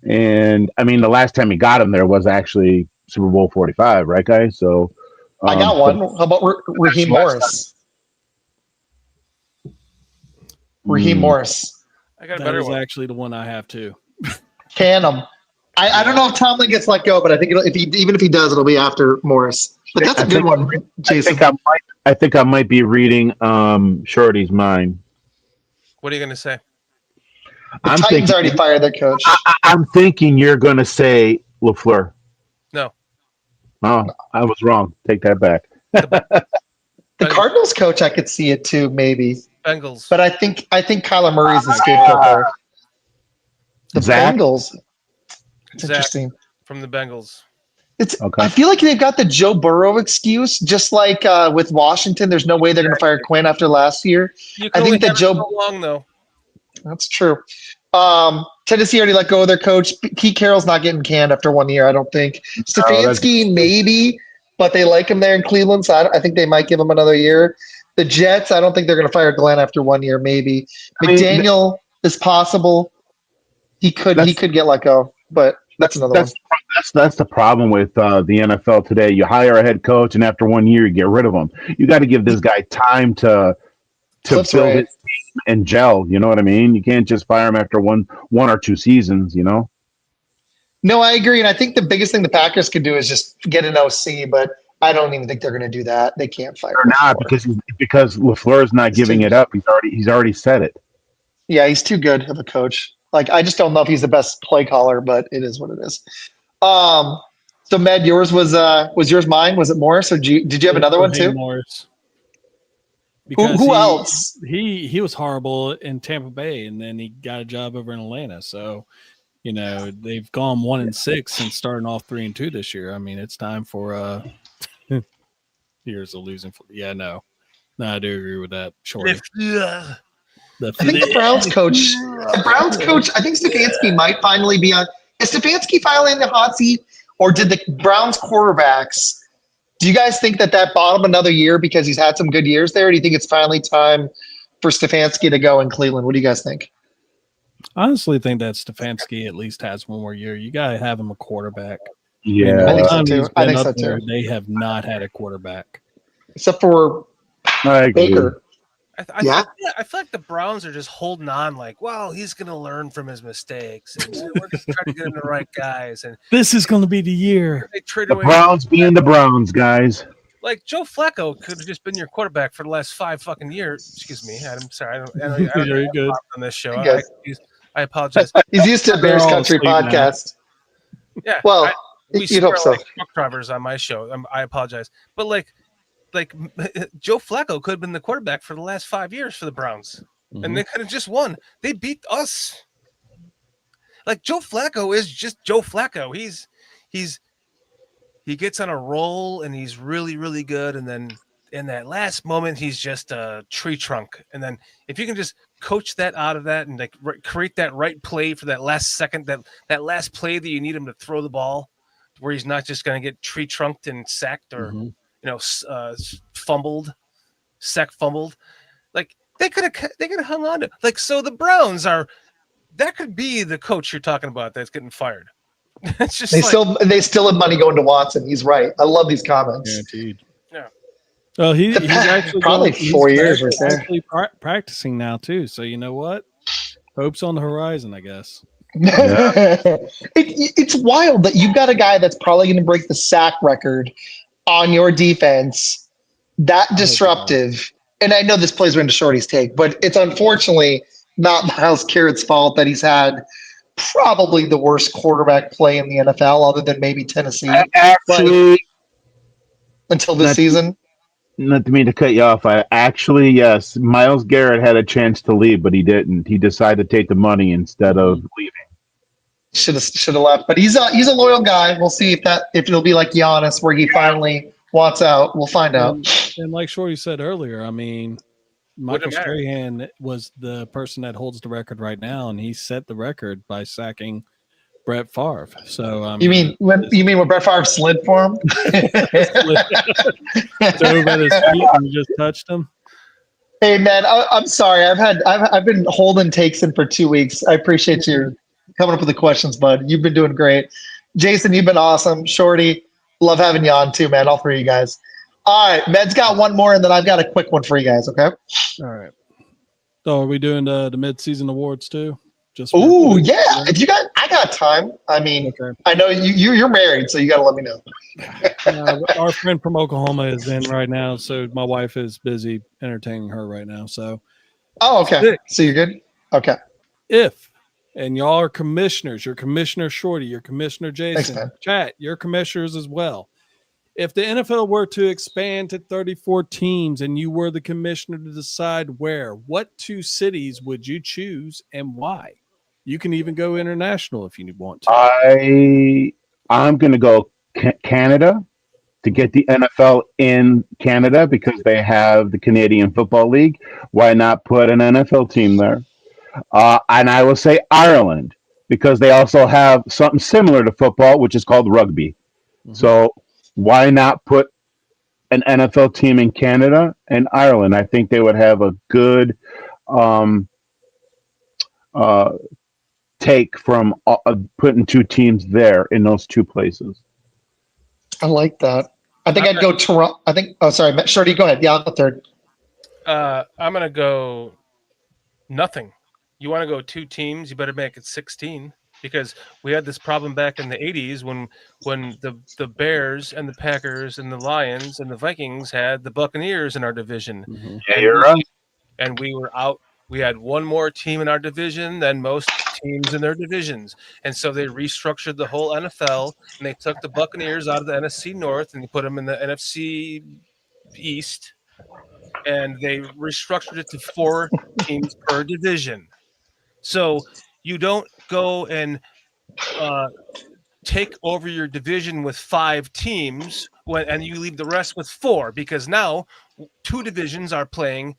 And I mean, the last time he got him there was actually Super Bowl 45, right, guys? So I got one. How about Raheem Morris? Raheem Morris. I got a better one. That is actually the one I have too. Can him. I don't know if Tomlin gets let go, but I think even if he does, it'll be after Morris. But that's a good one, Jason. I think I might be reading Shorty's mind. What are you going to say? The Titans already fired their coach. I'm thinking you're going to say LaFleur. No. Oh, I was wrong. Take that back. The Cardinals coach, I could see it too, maybe. Bengals. But I think Kyler Murray's the scapegoat there. The Zach? Bengals. It's Zach interesting. From the Bengals. It's. Okay. I feel like they've got the Joe Burrow excuse, just like with Washington. There's no way they're going to fire Quinn after last year. I think that Joe. So long though. That's true. Tennessee already let go of their coach. Pete Carroll's not getting canned after 1 year, I don't think. Stefanski, maybe, but they like him there in Cleveland, so I think they might give him another year. The Jets, I don't think they're going to fire Glenn after 1 year, maybe. McDaniel is possible. He could get let go, but that's another one. That's the problem with the NFL today. You hire a head coach, and after 1 year, you get rid of him. You got to give this guy time to build his team and gel. You know what I mean? You can't just fire him after one or two seasons. You know? No, I agree, and I think the biggest thing the Packers could do is just get an OC, but I don't even think they're going to do that. They can't fire. Or not because LaFleur's not giving it up. He's already said it. Yeah, he's too good of a coach. Like, I just don't know if he's the best play caller, but it is what it is. So Med, yours was yours mine? Was it Morris, or did you have another one too? Morris. Who else? He was horrible in Tampa Bay, and then he got a job over in Atlanta. So, they've gone 1-6 since starting off 3-2 this year. I mean, it's time for years of losing. No, I do agree with that. Shorty. I think the Browns coach. I think Stefanski might finally be on. Is Stefanski finally in the hot seat, or did the Browns quarterbacks? Do you guys think that bottom another year because he's had some good years there? Or do you think it's finally time for Stefanski to go in Cleveland? What do you guys think? I honestly think that Stefanski at least has one more year. You got to have him a quarterback. Yeah, I think so Time too. he's I been think up so there, too. they have not had a quarterback. Except for I agree. Baker. I feel like the Browns are just holding on, like, well, he's going to learn from his mistakes, and we're just trying to get him the right guys. And This is going to be the year. they trade The away Browns being the Browns, guys. like Joe Flacco could have just been your quarterback for the last 5 fucking years. Excuse me, I'm sorry. I don't Very good. on this show. I guess. I apologize. He's used to a They're Bears all Country asleep now. podcast. Yeah, Well, we you'd hope swear so. like truck drivers on my show. I apologize, but like Joe Flacco could have been the quarterback for the last 5 years for the Browns, and they could have just won. They beat us. Like Joe Flacco is just Joe Flacco. He gets on a roll and he's really, really good. And then in that last moment, he's just a tree trunk. And then if you can just coach that out of that and like create that right play for that last second, that last play that you need him to throw the ball, where he's not just going to get tree trunked and sacked or fumbled. Like they could have hung on to. Like, so the Browns are. That could be the coach you're talking about that's getting fired. It's just they still have money going to Watson. He's right. I love these comments. Guaranteed. Yeah. Well, he's actually probably 4 years right there. Actually practicing now too. So you know what? Hope's on the horizon, I guess. It's wild that you've got a guy that's probably going to break the sack record on your defense. That disruptive. And I know this plays into Shorty's take, but it's unfortunately not Myles Garrett's fault that he's had probably the worst quarterback play in the NFL, other than maybe Tennessee. Actually, until this season. Not to mean to cut you off. Yes, Myles Garrett had a chance to leave, but he didn't. He decided to take the money instead of leaving. Should have left, but he's a loyal guy. We'll see if it'll be like Giannis, where he finally wants out. We'll find out. And like Shorty said earlier, I mean, Michael Strahan was the person that holds the record right now, and he set the record by sacking Brett Favre. So you mean when Brett Favre slid for him? Drove at his feet and just touched him. Hey man, I'm sorry. I've been holding takes in for 2 weeks. I appreciate you coming up with the questions, bud. You've been doing great. Jason, you've been awesome. Shorty, love having you on too, man. All three of you guys. All right, Med's got one more, and then I've got a quick one for you guys. Okay. All right. So, are we doing the mid-season awards too? Oh yeah. If you got, I got time. I mean, okay. I know you're married, so you got to let me know. Our friend from Oklahoma is in right now, so my wife is busy entertaining her right now. So. Oh, okay. So you're good. Okay. And y'all are commissioners. You're Commissioner Shorty. You're Commissioner Jason. Thanks, Chat. You're commissioners as well. If the NFL were to expand to 34 teams and you were the commissioner to decide what 2 cities would you choose and why? You can even go international if you want to. I'm going to go Canada to get the NFL in Canada because they have the Canadian Football League. Why not put an NFL team there? And I will say Ireland because they also have something similar to football, which is called rugby. Mm-hmm. So why not put an NFL team in Canada and Ireland? I think they would have a good take from putting 2 teams there in those 2 places. I like that. I think I'd go Toronto. I think. Oh, sorry, Shorty, go ahead. Yeah, I'll go third. I'm gonna go nothing. You want to go 2 teams? You better make it 16 because we had this problem back in the 80s when the Bears and the Packers and the Lions and the Vikings had the Buccaneers in our division. Mm-hmm. Yeah, you're right. And we were out. We had one more team in our division than most teams in their divisions. And so they restructured the whole NFL, and they took the Buccaneers out of the NFC North and they put them in the NFC East, and they restructured it to 4 teams per division. So you don't go and take over your division with 5 teams and you leave the rest with 4, because now 2 divisions are playing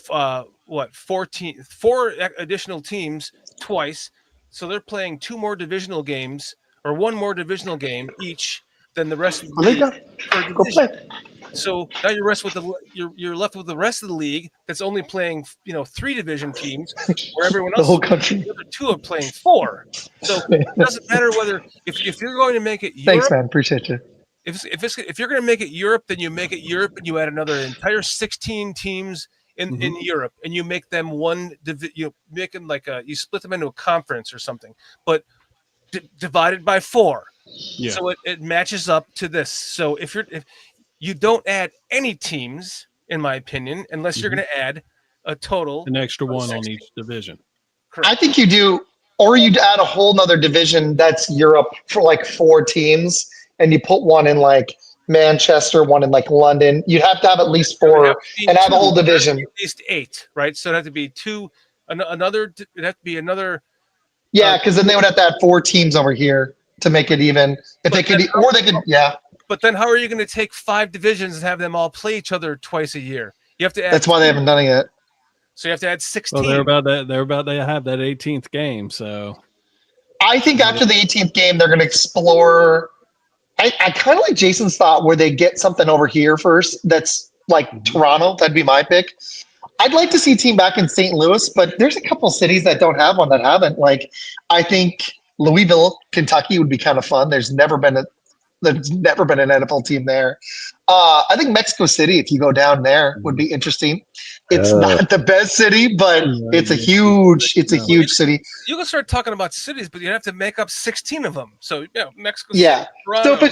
4 additional teams twice. So they're playing 2 more divisional games or 1 more divisional game each than the rest of the league per division. So now you're left with the rest of the league that's only playing 3 division teams, where everyone else, The whole country. the other 2 are playing 4. So it doesn't matter whether if you're going to make it Thanks, Europe. man. Appreciate you. If you're going to make it Europe, then you make it Europe, and you add another entire 16 teams in Europe, and you make them you make them you split them into a conference or something, but divided by 4. Yeah. So it matches up to this. So if you don't add any teams, in my opinion, unless you're going to add a total an extra one 16. on each division. Correct. I think you do, or you'd add a whole nother division that's Europe for like 4 teams, and you put one in like Manchester, one in like London. You'd have to have at least 4 and have a whole division. At least 8, right? So it'd have to be 2. It'd have to be another. Yeah, because then they would have to have 4 teams over here to make it even. If they could, or they could, yeah. But then, how are you going to take 5 divisions and have them all play each other twice a year? You have to add. That's why they haven't done it yet. So you have to add 16. Well, they're about to have that 18th game. So I think after the 18th game, they're going to explore. I kind of like Jason's thought where they get something over here first. That's like Toronto. That'd be my pick. I'd like to see a team back in St. Louis, but there's a couple cities that don't have one that haven't. Like, I think Louisville, Kentucky would be kind of fun. There's never been an NFL team there. I think Mexico City, if you go down there, would be interesting. It's not the best city, but it's a huge city. You can start talking about cities, but you have to make up 16 of them. So Mexico. Yeah. City, Toronto. So if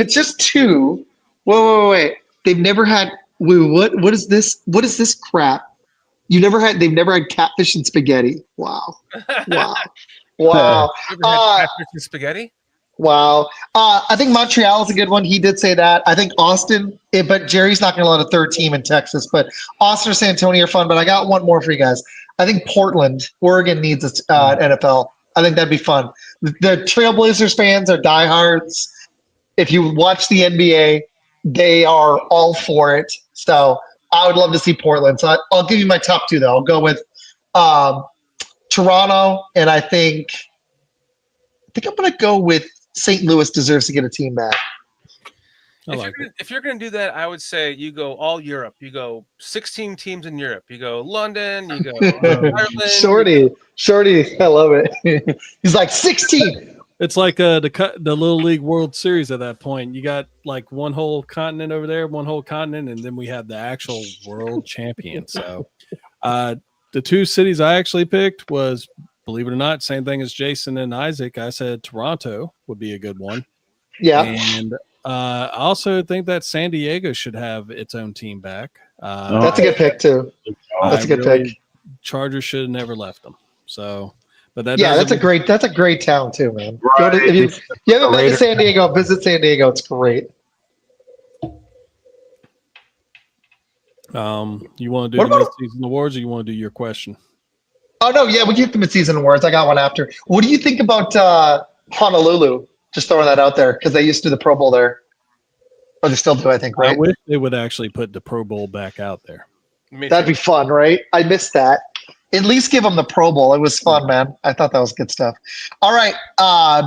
it's just two, wait. They've never had. Wait, what is this? What is this crap? They've never had catfish and spaghetti. Wow. Ever had catfish and spaghetti? Wow. I think Montreal is a good one. He did say that. I think Austin, but Jerry's not going to let a third team in Texas. But Austin or San Antonio are fun. But I got one more for you guys. I think Portland, Oregon needs an NFL. I think that'd be fun. The Trailblazers fans are diehards. If you watch the NBA, they are all for it. So I would love to see Portland. So I'll give you my top 2, though. I'll go with Toronto, and I think I'm going to go with St. Louis deserves to get a team back. If you're going to do that, I would say you go all Europe. You go 16 teams in Europe. You go London. You go Ireland. Shorty, I love it. He's like 16. it's like the Little League World Series at that point. You got like one whole continent over there, one whole continent, and then we have the actual world champion. So the 2 cities I actually picked was, believe it or not, same thing as Jason and Isaac. I said Toronto would be a good one. Yeah. And I also think that San Diego should have its own team back. That's a good pick, too. That's a good pick. Chargers should have never left them. So, but that's a great town, too, man. Right. If you haven't been to San Diego, visit San Diego. It's great. You want to do the mid-season awards, or you want to do your question? Oh, no, yeah, we get the mid-season awards. I got one after. What do you think about Honolulu? Just throwing that out there, because they used to do the Pro Bowl there. Or they still do, I think, right? I wish they would actually put the Pro Bowl back out there. That'd be fun, right? I missed that. At least give them the Pro Bowl. It was fun, man. I thought that was good stuff. All right,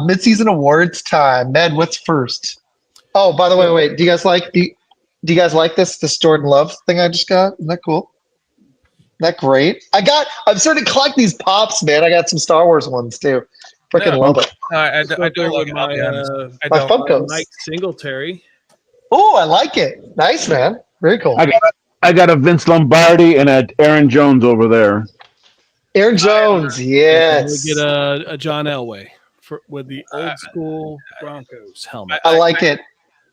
mid-season awards time. Ned, what's first? Oh, by the way, wait. Do you guys like this Jordan Love thing I just got? Isn't that cool? Isn't that great? I'm starting to collect these pops, man. I got some Star Wars ones too. Freaking love it. I don't like my Funkos. Mike Singletary. Oh, I like it. Nice, man. Very cool. I got a Vince Lombardi and an Aaron Jones over there. Aaron Jones, yes. We get a John Elway with the old school Broncos helmet. I like it.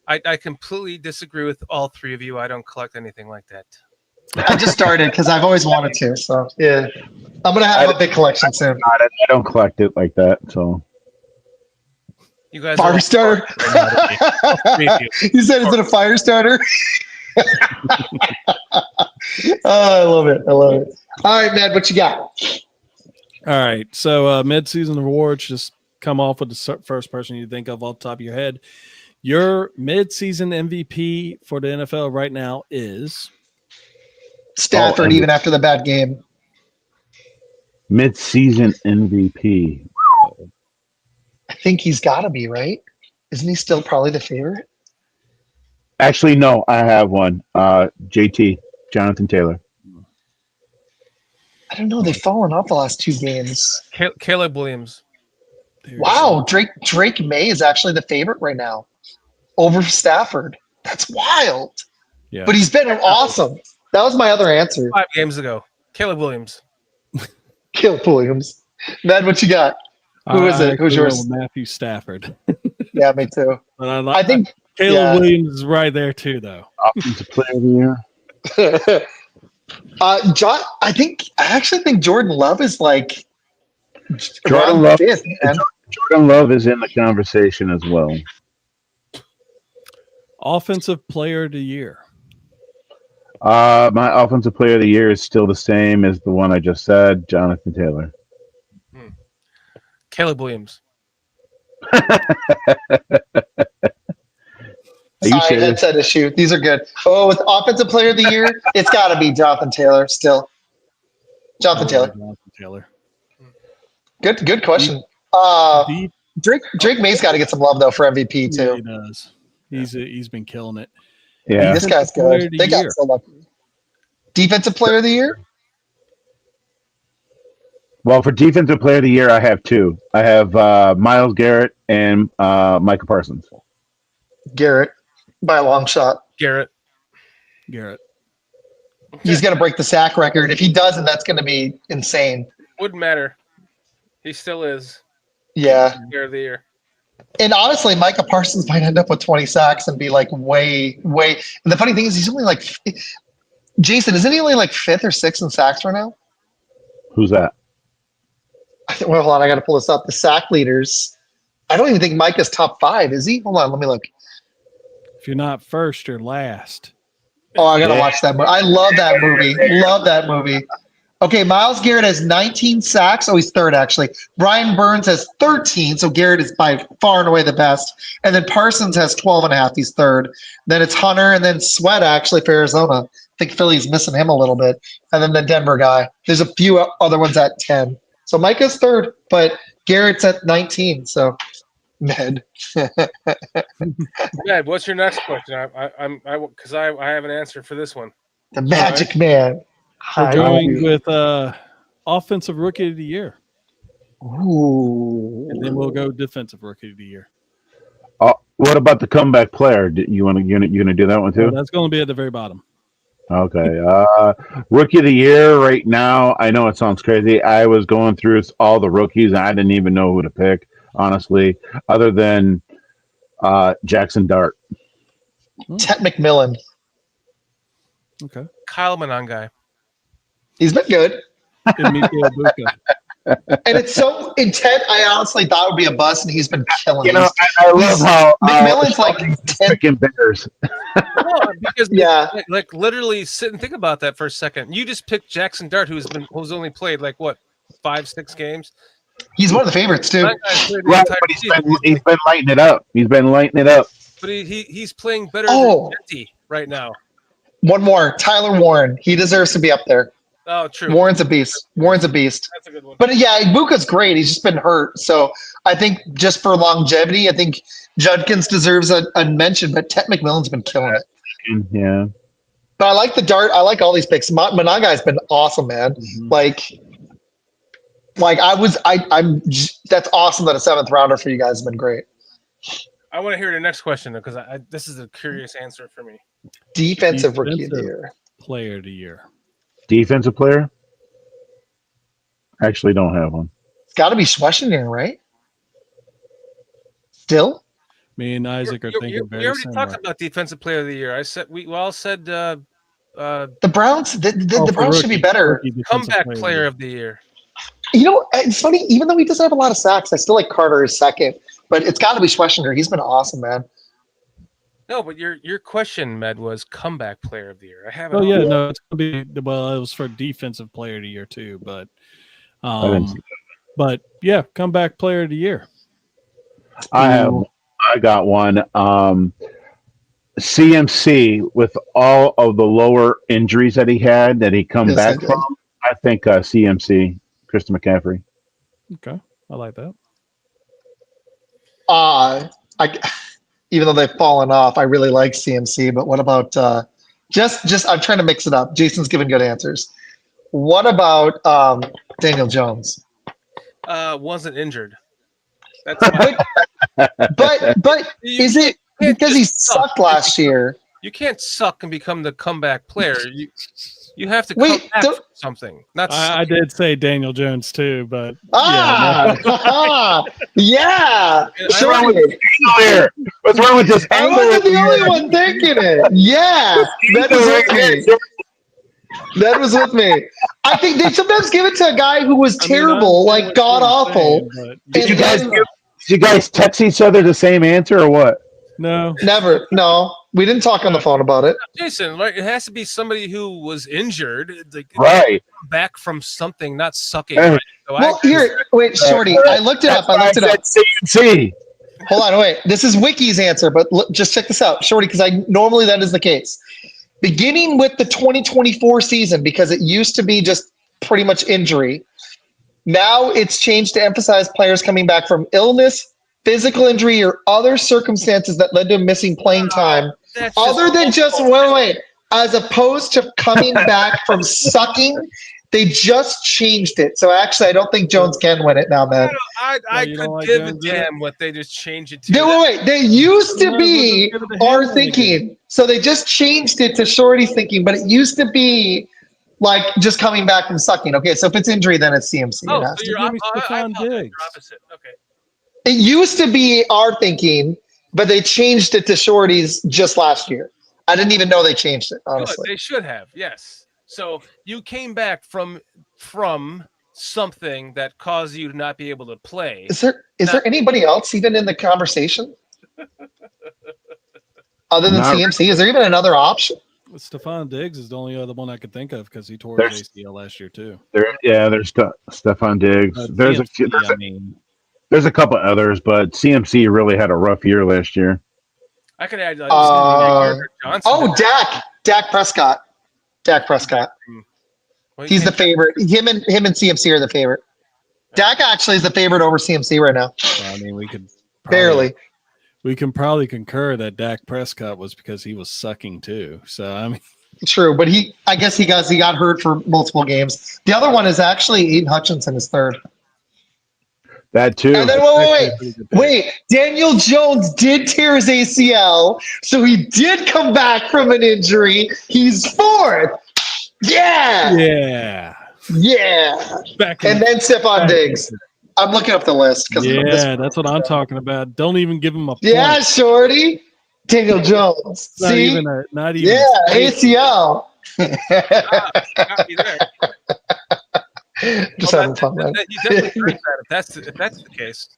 I completely disagree with all 3 of you. I don't collect anything like that. I just started because I've always wanted to. So yeah, I'm gonna have a big collection soon. I don't collect it like that. So you guys, fire starter. You said it's a fire starter. I love it. All right, Ned, what you got? All right, so mid-season awards. Just come off with the first person you think of off the top of your head. Your mid-season MVP for the NFL right now is Stafford, even after the bad game. Mid-season MVP. I think he's got to be, right? Isn't he still probably the favorite? Actually, no, I have one. JT, Jonathan Taylor. I don't know. They've fallen off the last 2 games. Caleb Williams. Wow, Drake May is actually the favorite right now over Stafford. That's wild. Yeah. But he's been awesome. That was my other answer. 5 games ago. Caleb Williams. Caleb Williams. Ned, what you got? Who is it? Who's yours? Matthew Stafford. Yeah, me too. But I think Caleb Williams is right there too, though. Offensive player of the year. John, I actually think Jordan Love is like Jordan Love. fifth, man. Jordan Love is in the conversation as well. Offensive player of the year. My offensive player of the year is still the same as the one I just said, Jonathan Taylor. Caleb Williams. Sorry, headset issue. These are good. Oh, with offensive player of the year, it's got to be Jonathan Taylor still. Jonathan Taylor. Good question. Drake May's got to get some love though for MVP too. Yeah, he does. He's been killing it. Yeah, this guy's good. They got so lucky. Defensive player of the year. Well, for defensive player of the year, I have 2. I have Myles Garrett and Micah Parsons. Garrett, by a long shot. Garrett. He's going to break the sack record. If he doesn't, that's going to be insane. Wouldn't matter. He still is. Yeah. Player of the year. And honestly, Micah Parsons might end up with 20 sacks and be like way. And the funny thing is, he's only like Jason. Isn't he only like 5th or 6th in sacks right now? Who's that? Well, hold on. I got to pull this up. The sack leaders. I don't even think Micah's top 5. Is he? Hold on. Let me look. If you're not first, you're last. Oh, I got to watch that movie. I love that movie. Okay, Myles Garrett has 19 sacks. Oh, he's 3rd, actually. Brian Burns has 13, so Garrett is by far and away the best. And then Parsons has 12.5. He's 3rd. Then it's Hunter, and then Sweat, actually, for Arizona. I think Philly's missing him a little bit. And then the Denver guy. There's a few other ones at 10. So Micah's 3rd, but Garrett's at 19. So, Ned. Ned, what's your next question? Because I have an answer for this one. The Magic Man. We're going with offensive rookie of the year. Ooh. And then we'll go defensive rookie of the year. What about the comeback player? You want to do that one too? That's going to be at the very bottom. Okay. Rookie of the year right now. I know it sounds crazy. I was going through all the rookies and I didn't even know who to pick, honestly, other than Jackson Dart. Ted McMillan. Okay. Kyle Monangai. He's been good. And it's so intent. I honestly thought it would be a bust, and he's been killing it. I love how McMillan's like picking Bears. Because like literally sit and think about that for a second. You just picked Jackson Dart, who's only played like what 5-6 games. He's one of the favorites too. Right, but he's been lighting it up. But he's playing better than Jetty right now. One more, Tyler Warren. He deserves to be up there. Oh, true. Warren's a beast. That's a good one. But yeah, Ibuka's great. He's just been hurt. So I think just for longevity, I think Judkins deserves a mention, but Ted McMillan's been killing it. Yeah. But I like the Dart. I like all these picks. Monagai's been awesome, man. Mm-hmm. I'm that's awesome that a 7th rounder for you guys has been great. I want to hear the next question though, because this is a curious answer for me. Defensive rookie of the year. Player of the year. Defensive player? Actually, don't have one. It's got to be Schwechsinger, right? Still? Me and Isaac are thinking very similar. We already talked about defensive player of the year. I said we all said the Browns. The Browns should be better. Comeback player of the year. You know, it's funny. Even though he doesn't have a lot of sacks, I still like Carter as 2nd. But it's got to be Schwechsinger. He's been awesome, man. No, but your question, Med, was comeback player of the year. I haven't. Oh yeah, no, it's gonna be it was for defensive player of the year too, but comeback player of the year. I got one. CMC with all of the lower injuries that he had that he come back from. I think CMC, Christian McCaffrey. even though they've fallen off. I really like CMC, but what about just I'm trying to mix it up. Jason's giving good answers. What about Daniel Jones? Wasn't injured. That's but is it because he sucked last year? You can't suck and become the comeback player. You have to come back from something. I did say Daniel Jones too, but yeah. What's wrong with this? I wasn't the only one thinking it. Yeah, that was with me. I think they sometimes give it to a guy who was terrible, like god awful. Did you guys text each other the same answer or what? No, never. No, we didn't talk on the phone about it. Jason, right? It has to be somebody who was injured, right? Back from something, not sucking. Right? Right? So well, wait, Shorty. I looked it up. CMC. Hold on, wait. This is Wiki's answer, but just check this out, Shorty, because normally that is the case. Beginning with the 2024 season, because it used to be just pretty much injury. Now it's changed to emphasize players coming back from illness, physical injury, or other circumstances that led to missing playing time, other than just wait. As opposed to coming back from sucking, they just changed it. So actually, I don't think Jones can win it now, man. I could give a damn what they just changed it to. Wait. They used to be our thinking, so they just changed it to Shorty's thinking. But it used to be like just coming back from sucking. Okay, so if it's injury, then it's CMC. Oh, so you're opposite. Okay. It used to be our thinking, but they changed it to Shorty's just last year. I didn't even know they changed it, honestly. Good. They should have, yes. So you came back from something that caused you to not be able to play. Is there anybody else even in the conversation? Other than CMC? Is there even another option? Stephon Diggs is the only other one I could think of because he tore his ACL last year too. There's Stephon Diggs. There's a couple others, but CMC really had a rough year last year. I could add Johnson. Dak Prescott. Well, he's the favorite. Him and CMC are the favorite. Dak actually is the favorite over CMC right now. Well, I mean, we could barely. We can probably concur that Dak Prescott was because he was sucking too. So I mean, true, but I guess he got hurt for multiple games. The other one is actually Aiden Hutchinson is third. That too. And then wait. Daniel Jones did tear his ACL, so he did come back from an injury. He's fourth. Yeah. And then Stephon Diggs. I'm looking up the list because that's what I'm talking about. Don't even give him a point. Yeah, Shorty. Daniel Jones. Not even. ACL. Just having fun, man. You definitely heard that if that's the case.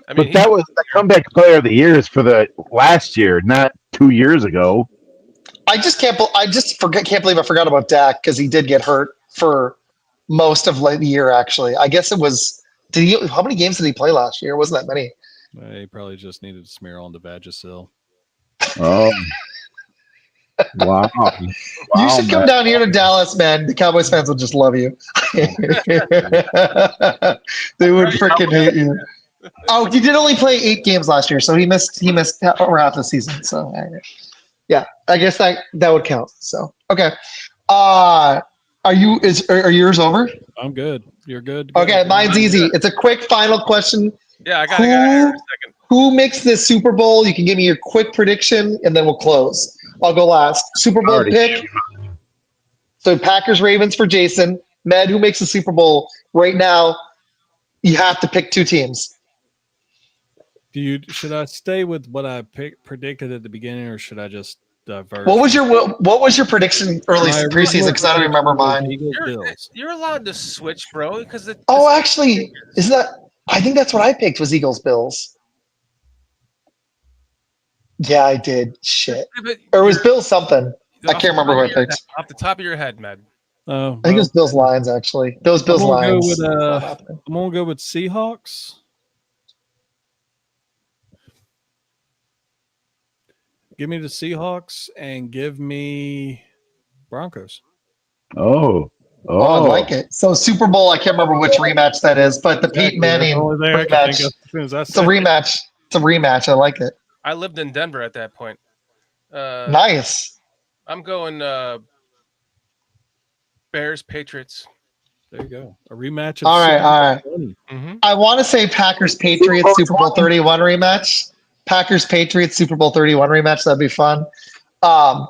I mean, but that was the comeback player of the year for the last year, not 2 years ago. I can't believe I forgot about Dak because he did get hurt for most of the year. Actually, I guess it was. How many games did he play last year? It wasn't that many. He probably just needed to smear on the Vagisil. Oh. Wow. You should come down here to Dallas, man. The Cowboys fans will just love you. They would freaking hate you. Oh, he did only play 8 games last year, so he missed over half the season. So yeah, I guess that would count. So okay. Are yours over? I'm good. You're good. Okay, mine's easy. It's a quick final question. Yeah, I got it in a second. Who makes the Super Bowl? You can give me your quick prediction, and then we'll close. I'll go last. Super Bowl pick. So Packers, Ravens for Jason. Med, who makes the Super Bowl right now? You have to pick 2 teams. Should I stay with what I predicted at the beginning, or should I just divert? What was your prediction early preseason? Because I don't remember mine. You're allowed to switch, bro. Actually, isn't that? I think that's what I picked was Eagles Bills. Yeah, I did. Shit. Or it was Bills something. I can't remember who I picked. Off the top of your head, man. I think it was Bills Lions, actually. Bills Lions. I'm going to go with Seahawks. Give me the Seahawks and give me Broncos. Oh, I like it. So Super Bowl, I can't remember which rematch that is, but the Peyton Manning rematch. It's a rematch. I like it. I lived in Denver at that point. Nice. I'm going Bears Patriots. There you go. A rematch. All right. Mm-hmm. I want to say Packers Patriots Super Bowl 31 rematch. Packers Patriots Super Bowl 31 rematch. That'd be fun. That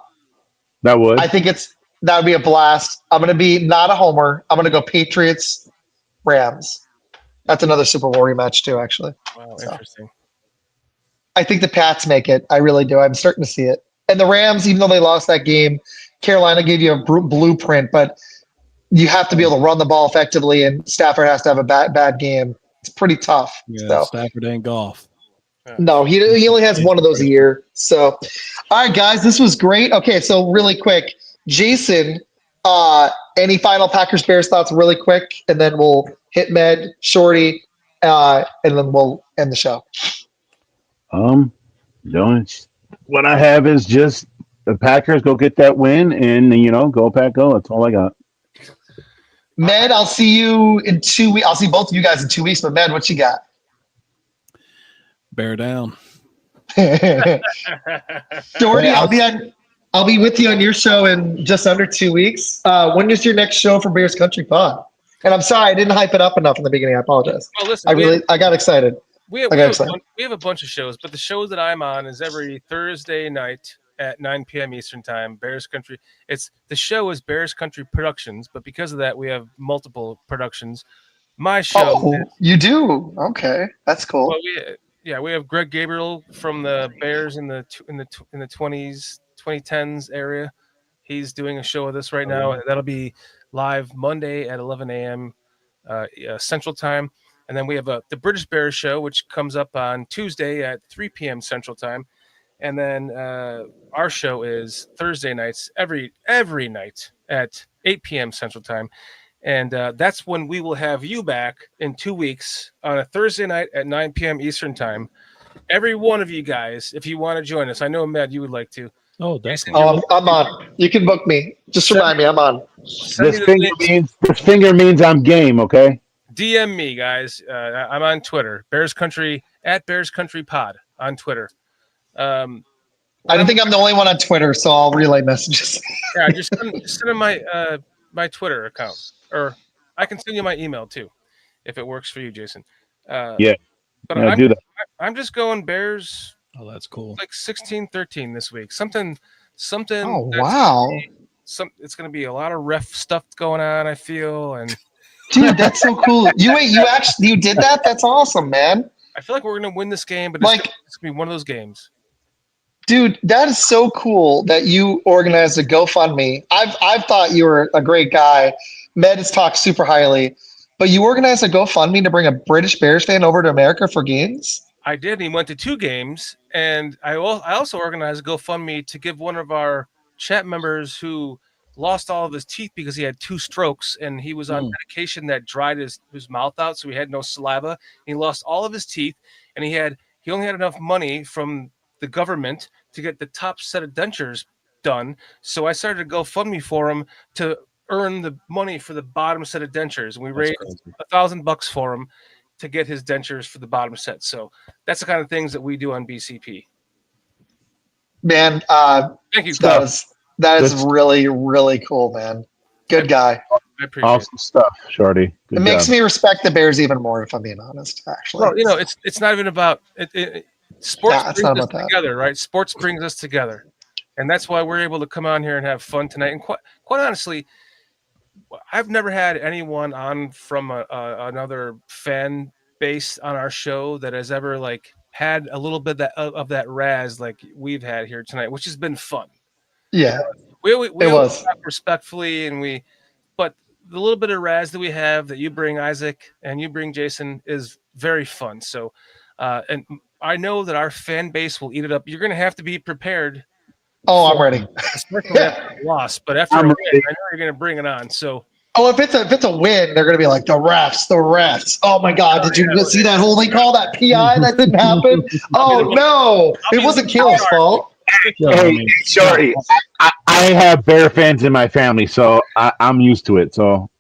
would. I think that would be a blast. I'm going to be not a homer. I'm going to go Patriots Rams. That's another Super Bowl rematch too, actually. Wow, So. interesting. I think the Pats make it. I really do. I'm starting to see it. And the Rams, even though they lost that game, Carolina gave you a blueprint, but you have to be able to run the ball effectively, and Stafford has to have a bad game. It's pretty tough. Yeah, so. Stafford ain't golf. No, he only has one of those a year. So, all right, guys, this was great. Okay, so really quick, Jason, any final Packers Bears thoughts really quick, and then we'll hit Med, Shorty, and then we'll end the show. What I have is just the Packers go get that win, and go Pack go. That's all I got. Med, I'll see you in 2 weeks. I'll see both of you guys in 2 weeks. But Med, what you got? Bear down. Shorty, I'll be with you on your show in just under 2 weeks. When is your next show for Bears Country Pod? And I'm sorry I didn't hype it up enough in the beginning. I apologize. Well, listen, I got excited. We have a bunch of shows, but the show that I'm on is every Thursday night at 9 p.m. Eastern Time. Bears Country. The show is Bears Country Productions, but because of that, we have multiple productions. My show. Oh, you do? Okay, that's cool. Well, we have Greg Gabriel from the Bears in the 2010s area. He's doing a show with us right now. That'll be live Monday at 11 a.m. Central Time. And then we have the British Bears show, which comes up on Tuesday at 3 p.m. Central Time. And then our show is Thursday nights, every night at 8 p.m. Central Time. And that's when we will have you back in 2 weeks on a Thursday night at 9 p.m. Eastern Time. Every one of you guys, if you want to join us, I know, Matt, you would like to. Oh, that's I'm on. You can book me. Just remind me, I'm on. This finger means I'm game, okay? DM me, guys. I'm on Twitter. Bears Country at Bears Country Pod on Twitter. I don't think I'm the only one on Twitter, so I'll relay messages. Yeah, just send them my Twitter account, or I can send you my email too, if it works for you, Jason. Yeah, but do that. I'm just going Bears. Oh, that's cool. Like 16-13 this week. Something. Oh, wow. It's going to be a lot of ref stuff going on, I feel, and. Dude, that's so cool. You did that? That's awesome, man. I feel like we're going to win this game, but it's going to be one of those games. Dude, that is so cool that you organized a GoFundMe. I've thought you were a great guy. Med has talked super highly, but you organized a GoFundMe to bring a British Bears fan over to America for games? I did. He went to 2 games, and I also organized a GoFundMe to give one of our chat members who lost all of his teeth because he had 2 strokes, and he was on medication that dried his mouth out, so he had no saliva. He lost all of his teeth, and he only had enough money from the government to get the top set of dentures done. So I started a GoFundMe for him to earn the money for the bottom set of dentures, and we raised $1,000 for him to get his dentures for the bottom set. So that's the kind of things that we do on BCP. Man, thank you. That is really, really cool, man. Good guy. I appreciate awesome stuff, Shorty. It makes me respect the Bears even more, if I'm being honest, actually. Well, it's not even about it. Sports brings us together, right? Sports brings us together. And that's why we're able to come on here and have fun tonight. And quite honestly, I've never had anyone on from another fan base on our show that has ever had a little bit of that razz like we've had here tonight, which has been fun. Yeah, we was talk respectfully, but the little bit of razz that we have that you bring, Isaac, and you bring, Jason, is very fun. So, and I know that our fan base will eat it up. You're going to have to be prepared. Oh, I'm ready. Especially after a loss, but after a win, I know you're going to bring it on. So. Oh, if it's a win, they're going to be like, the refs. Oh, my God. Did you see that holding call, that PI? That didn't happen? Oh, no. It wasn't Kill's fault. Hey, Shorty, I have Bear fans in my family, so I'm used to it. So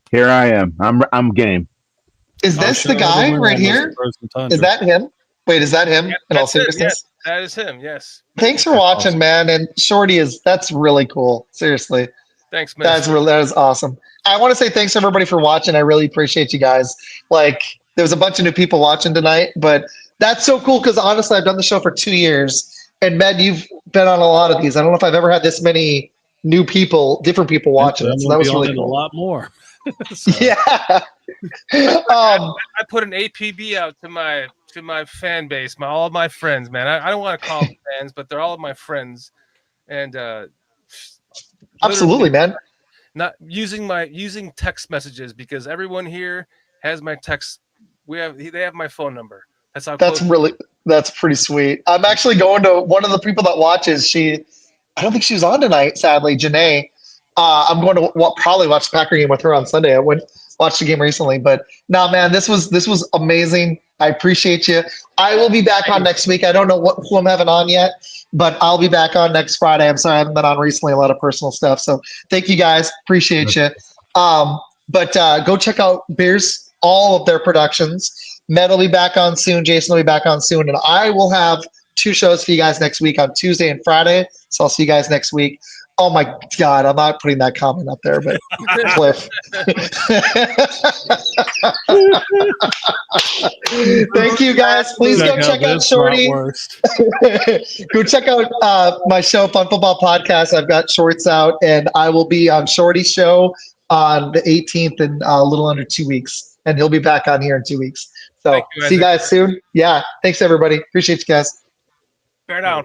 here I am. I'm game. Is this the guy right here? Is that him? Wait, is that him? Yeah, In all that's him. seriousness, Yes, that is him. Yes. thanks for watching, man. And Shorty that's really cool. Seriously, Thanks, man. that is awesome. I want to say thanks everybody for watching. I really appreciate you guys. Like, there was a bunch of new people watching tonight, but that's so cool because honestly, I've done the show for 2 years, and Med, you've been on a lot of these. I don't know if I've ever had this many new people, different people watching it. So that was really cool. A lot more. Yeah. I put an APB out to my fan base, all of my friends, man. I don't want to call them fans, but they're all of my friends, and absolutely, man. Not using text messages because everyone here has my text. They have my phone number. That's how. That's pretty sweet. I'm actually going to one of the people that watches. I don't think she was on tonight, sadly, Janae. I'm going to probably watch the Packer game with her on Sunday. I went watched the game recently, but no, man, this was amazing. I appreciate you. I will be back on next week. I don't know who I'm having on yet, but I'll be back on next Friday. I'm sorry I haven't been on recently. A lot of personal stuff. So thank you guys. Appreciate you. But go check out Bears, all of their productions. Med will be back on soon. Jason will be back on soon. And I will have 2 shows for you guys next week on Tuesday and Friday. So I'll see you guys next week. Oh my God, I'm not putting that comment up there, but Cliff. Thank you guys. Please go check out Shorty. Go check out my show, Fun Football Podcast. I've got shorts out, and I will be on Shorty's show on the 18th in a little under 2 weeks, and he'll be back on here in 2 weeks. So see you guys soon. Yeah, thanks everybody. Appreciate you guys. Bear down.